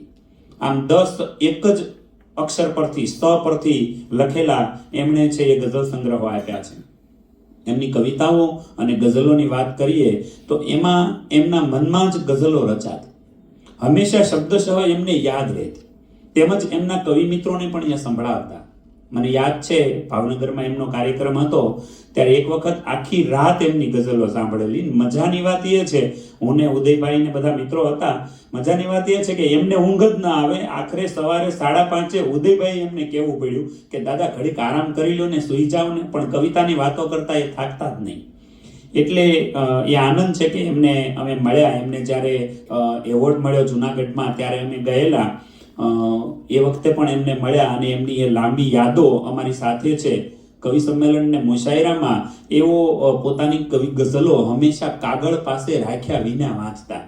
આમ 10 એક જ અક્ષર પરથી સ પરથી લખેલા એમણે છે એ ગઝલ સંગ્રહો આપ્યા છે. એમની કવિતાઓ અને ગઝલોની વાત કરીએ તો એમાં એમના મનમાં જ ગઝલો રચાતી, હંમેશા શબ્દશઃ એમને યાદ રહેતી, તેમજ એમના કવિ મિત્રોને પણ એ સંભળાવતા. મને યાદ છે ભાવનગરમાં એમનો કાર્યક્રમ હતો ત્યારે એક વખત આખી રાત એમની ગઝલો સાંભળેલી. મજાની વાત એ છે, હું ને ઉદયભાઈ ને બધા મિત્રો હતા, મજાની વાત એ છે કે એમને ઊંઘ જ ના આવે. આખરે સવારે 5:30 ઉદયભાઈ એમને કહેવું પડ્યું કે દાદા ઘડીક આરામ કરી લો ને સૂઈ જાવ ને, પણ કવિતાની વાતો કરતા એ થાકતા જ નહીં. એટલે એ આનંદ છે કે એમને અમે મળ્યા. એમને જ્યારે એવોર્ડ મળ્યો જુનાગઢમાં ત્યારે અમે ગયેલા, એ વખતે પણ એમને મળ્યા અને એમની એ લાંબી યાદો અમારી સાથે છે. કવિ સંમેલન ને મુશાયરામાં એવો પોતાની કવિ ગઝલો હંમેશા કાગળ પાસે રાખ્યા વિના વાંચતા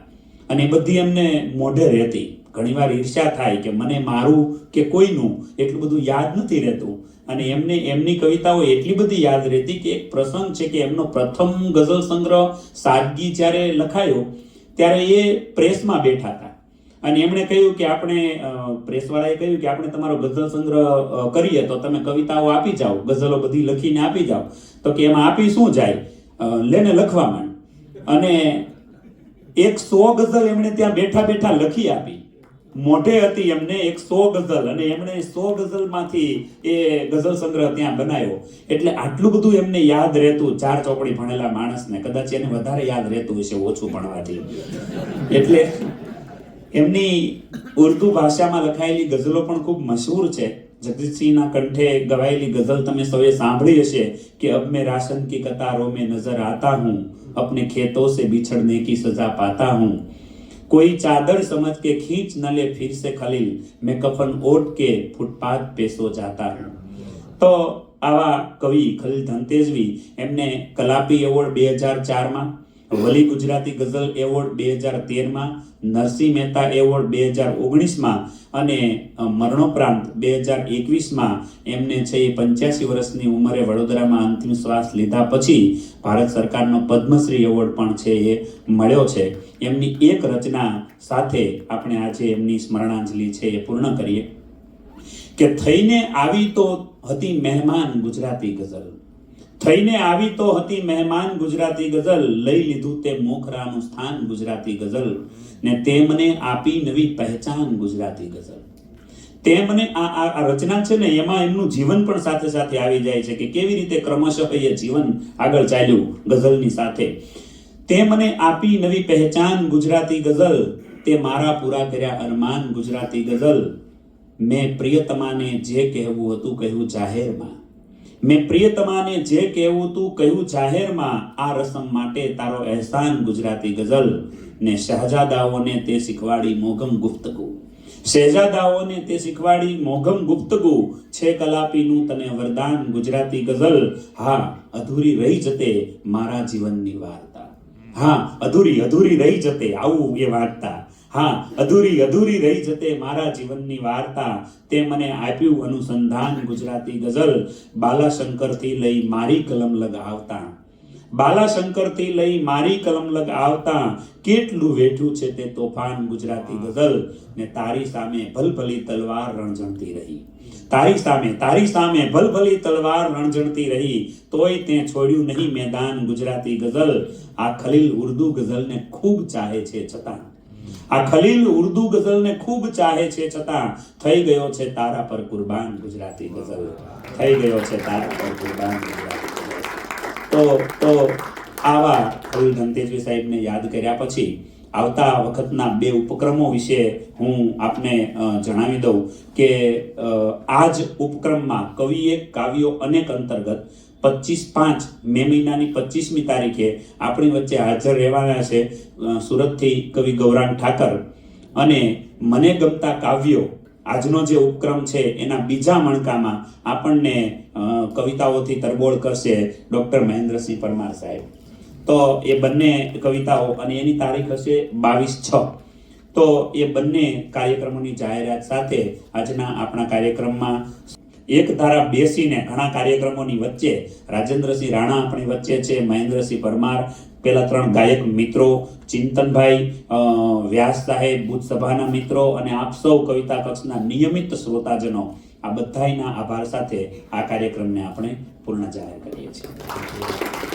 અને એ બધી એમને મોઢે રહેતી. ઘણીવાર ઈર્ષ્યા થાય કે મને મારું કે કોઈનું એટલું બધું યાદ નથી રહેતું, અને એમને એમની કવિતાઓ એટલી બધી યાદ રહેતી કે એક પ્રસંગ છે કે એમનો પ્રથમ ગઝલ સંગ્રહ સાદગી જ્યારે લખાયો ત્યારે એ પ્રેસમાં બેઠા હતા અને એમણે કહ્યું કે આપણે પ્રેસવાળાએ કહ્યું કે આપણે તમારો ગઝલ સંગ્રહ કરીએ તો તમે કવિતાઓ આપી જાઓ, ગઝલો બધી લખીને આપી જાઓ. તો કે એમાં આપી શું જાય, લેને લખવા માંડ. અને 100 ગઝલ એમણે ત્યાં બેઠા બેઠા લખી આપી. મોઢે હતી એમને 100 ગઝલ અને એમણે 100 ગઝલમાંથી એ ગઝલ સંગ્રહ ત્યાં બનાવ્યો. એટલે આટલું બધું એમને યાદ રહેતું. 4 ચોપડી ભણેલા માણસને કદાચ એને વધારે યાદ રહેતું હશે ઓછું ભણવાથી. એટલે એમની ઉર્દુ ભાષામાં લખાયેલી ગઝલો પણ ખૂબ મશહૂર છે. જગદીશસિંહના કંઠે ગવાયેલી ગઝલ તમે સૌએ સાંભળી હશે કે અબ મેં રાશન કી કતારોं में नजर आता हूँ, अपने खेतों से बिछड़ने की सजा पाता हूँ, कोई चादर समझ के खींच न ले फिर से खलील, मैं कफन ओढ़ के फुटपाथ पे सो जाता हूँ. તો આવા કવિ ખલીલ ધનતેજવી એમને કલાપી એવોર્ડ 2004માં, વલી ગુજરાતી ગઝલ એવોર્ડ 2013માં, નરસિંહ મહેતા એવોર્ડ 2019માં અને મરણોપરાંત 2021માં એમને છે એ 85 વર્ષની ઉંમરે વડોદરામાં અંતિમ શ્વાસ લીધા પછી ભારત સરકારનો પદ્મશ્રી એવોર્ડ પણ છે એ મળ્યો છે. એમની એક રચના સાથે આપણે આજે એમની સ્મરણાંજલિ છે એ પૂર્ણ કરીએ કે થઈને આવી તો હતી મહેમાન ગુજરાતી ગઝલ, થઈને આવી તો હતી મહેમાન ગુજરાતી ગઝલ, લઈ લીધું તે મોખરાનું સ્થાન ગુજરાતી ગઝલ, ને તે મને આપી નવી પહેચાન ગુજરાતી ગઝલ. તે મને આ રચના છે ને એમાં એમનું જીવન પણ સાથે સાથે આવી જાય છે કે કેવી રીતે ક્રમશઃ એ જીવન આગળ ચાલ્યું ગઝલની સાથે. તે મને આપી નવી પહેચાન ગુજરાતી ગઝલ, તે મારા પૂરા કર્યા અરમાન ગુજરાતી ગઝલ, મેં પ્રિયતમાને જે કહેવું હતું કહ્યું જાહેરમાં, મેં પ્રિયતમાને જે કહેવું તું કહ્યું જાહેરમાં, આ રસમ માટે તારો અહેસાન ગુજરાતી ગઝલ, ને શહજાદાઓને તે શીખવાડી મોગમ ગુફ્તગુ, શહેજાદાઓને તે શીખવાડી મોગમ ગુફ્તગુ, છે કલાપીનું તને વરદાન ગુજરાતી ગઝલ, હા અધૂરી રહી જતે મારા જીવનની વાર્તા, હા અધૂરી રહી જતે આવું એ વાર્તા, હા અધૂરી રહી જતે મારા જીવનની વાર્તા, તે મને આપ્યું અનુસંધાન ગુજરાતી ગઝલ, બાલાશંકરથી લઈ મારી કલમ લગાવતા, બાલાશંકરથી લઈ મારી કલમ લગાવતા, કેટલું વેઠું છે તે તોફાન ગુજરાતી ગઝલ, ને તારી સામે ભલભલી તલવાર રણઝણતી રહી, તારી સામે ભલભલી તલવાર રણઝણતી રહી, તોય તે છોડ્યું નહીં મેદાન ગુજરાતી ગઝલ. આ ખલીલ ઉર્દુ ગઝલને ખૂબ ચાહે છે છતાં, આ ખલીલ ઉર્દુ ગઝલને ખૂબ ચાહે છે છતાં, થઈ ગયો છે તારા પર કુરબાન ગુજરાતી ગઝલ, થઈ ગયો છે તારા પર કુરબાન ગુજરાતી ગઝલ. તો આવા ખલીલ ધનતેજવી સાહેબને યાદ કર્યા પછી આવતા વખતના 2 ઉપક્રમો વિશે હું આપને જણાવી દઉં કે આ જ ઉપક્રમમાં કવિ એક કાવ્યો અનેક અંતર્ગત 25/5 મે મહિનાની 25મી તારીખે આપણી વચ્ચે હાજર રહેવાના છે સુરતથી કવિ ગૌરાંગ ઠાકર, અને મને ગમતા કાવ્યો આજનો જે ઉપક્રમ છે એના બીજા મણકામાં આપણને કવિતાઓથી તરબોળ કરશે ડૉક્ટર મહેન્દ્રસિંહ પરમાર સાહેબ. તો એ બંને કવિતાઓ અને એની તારીખ હશે 22/6. તો એ બંને કાર્યક્રમોની જાહેરાત સાથે આજના આપણા કાર્યક્રમમાં એક ધારા બેસીને ઘણા કાર્યક્રમોની વચ્ચે રાજેન્દ્રસિંહ રાણા આપણી વચ્ચે છે, મહેન્દ્રસિંહ પરમાર, પેલા 3 ગાયક મિત્રો, ચિંતનભાઈ વ્યાસ સાહેબ, બુદ્ધ સભાના મિત્રો અને આપ સૌ કવિતા કક્ષના નિયમિત શ્રોતાજનો, આ બધાના આભાર સાથે આ કાર્યક્રમને આપણે પૂર્ણ જાહેર કરીએ છીએ.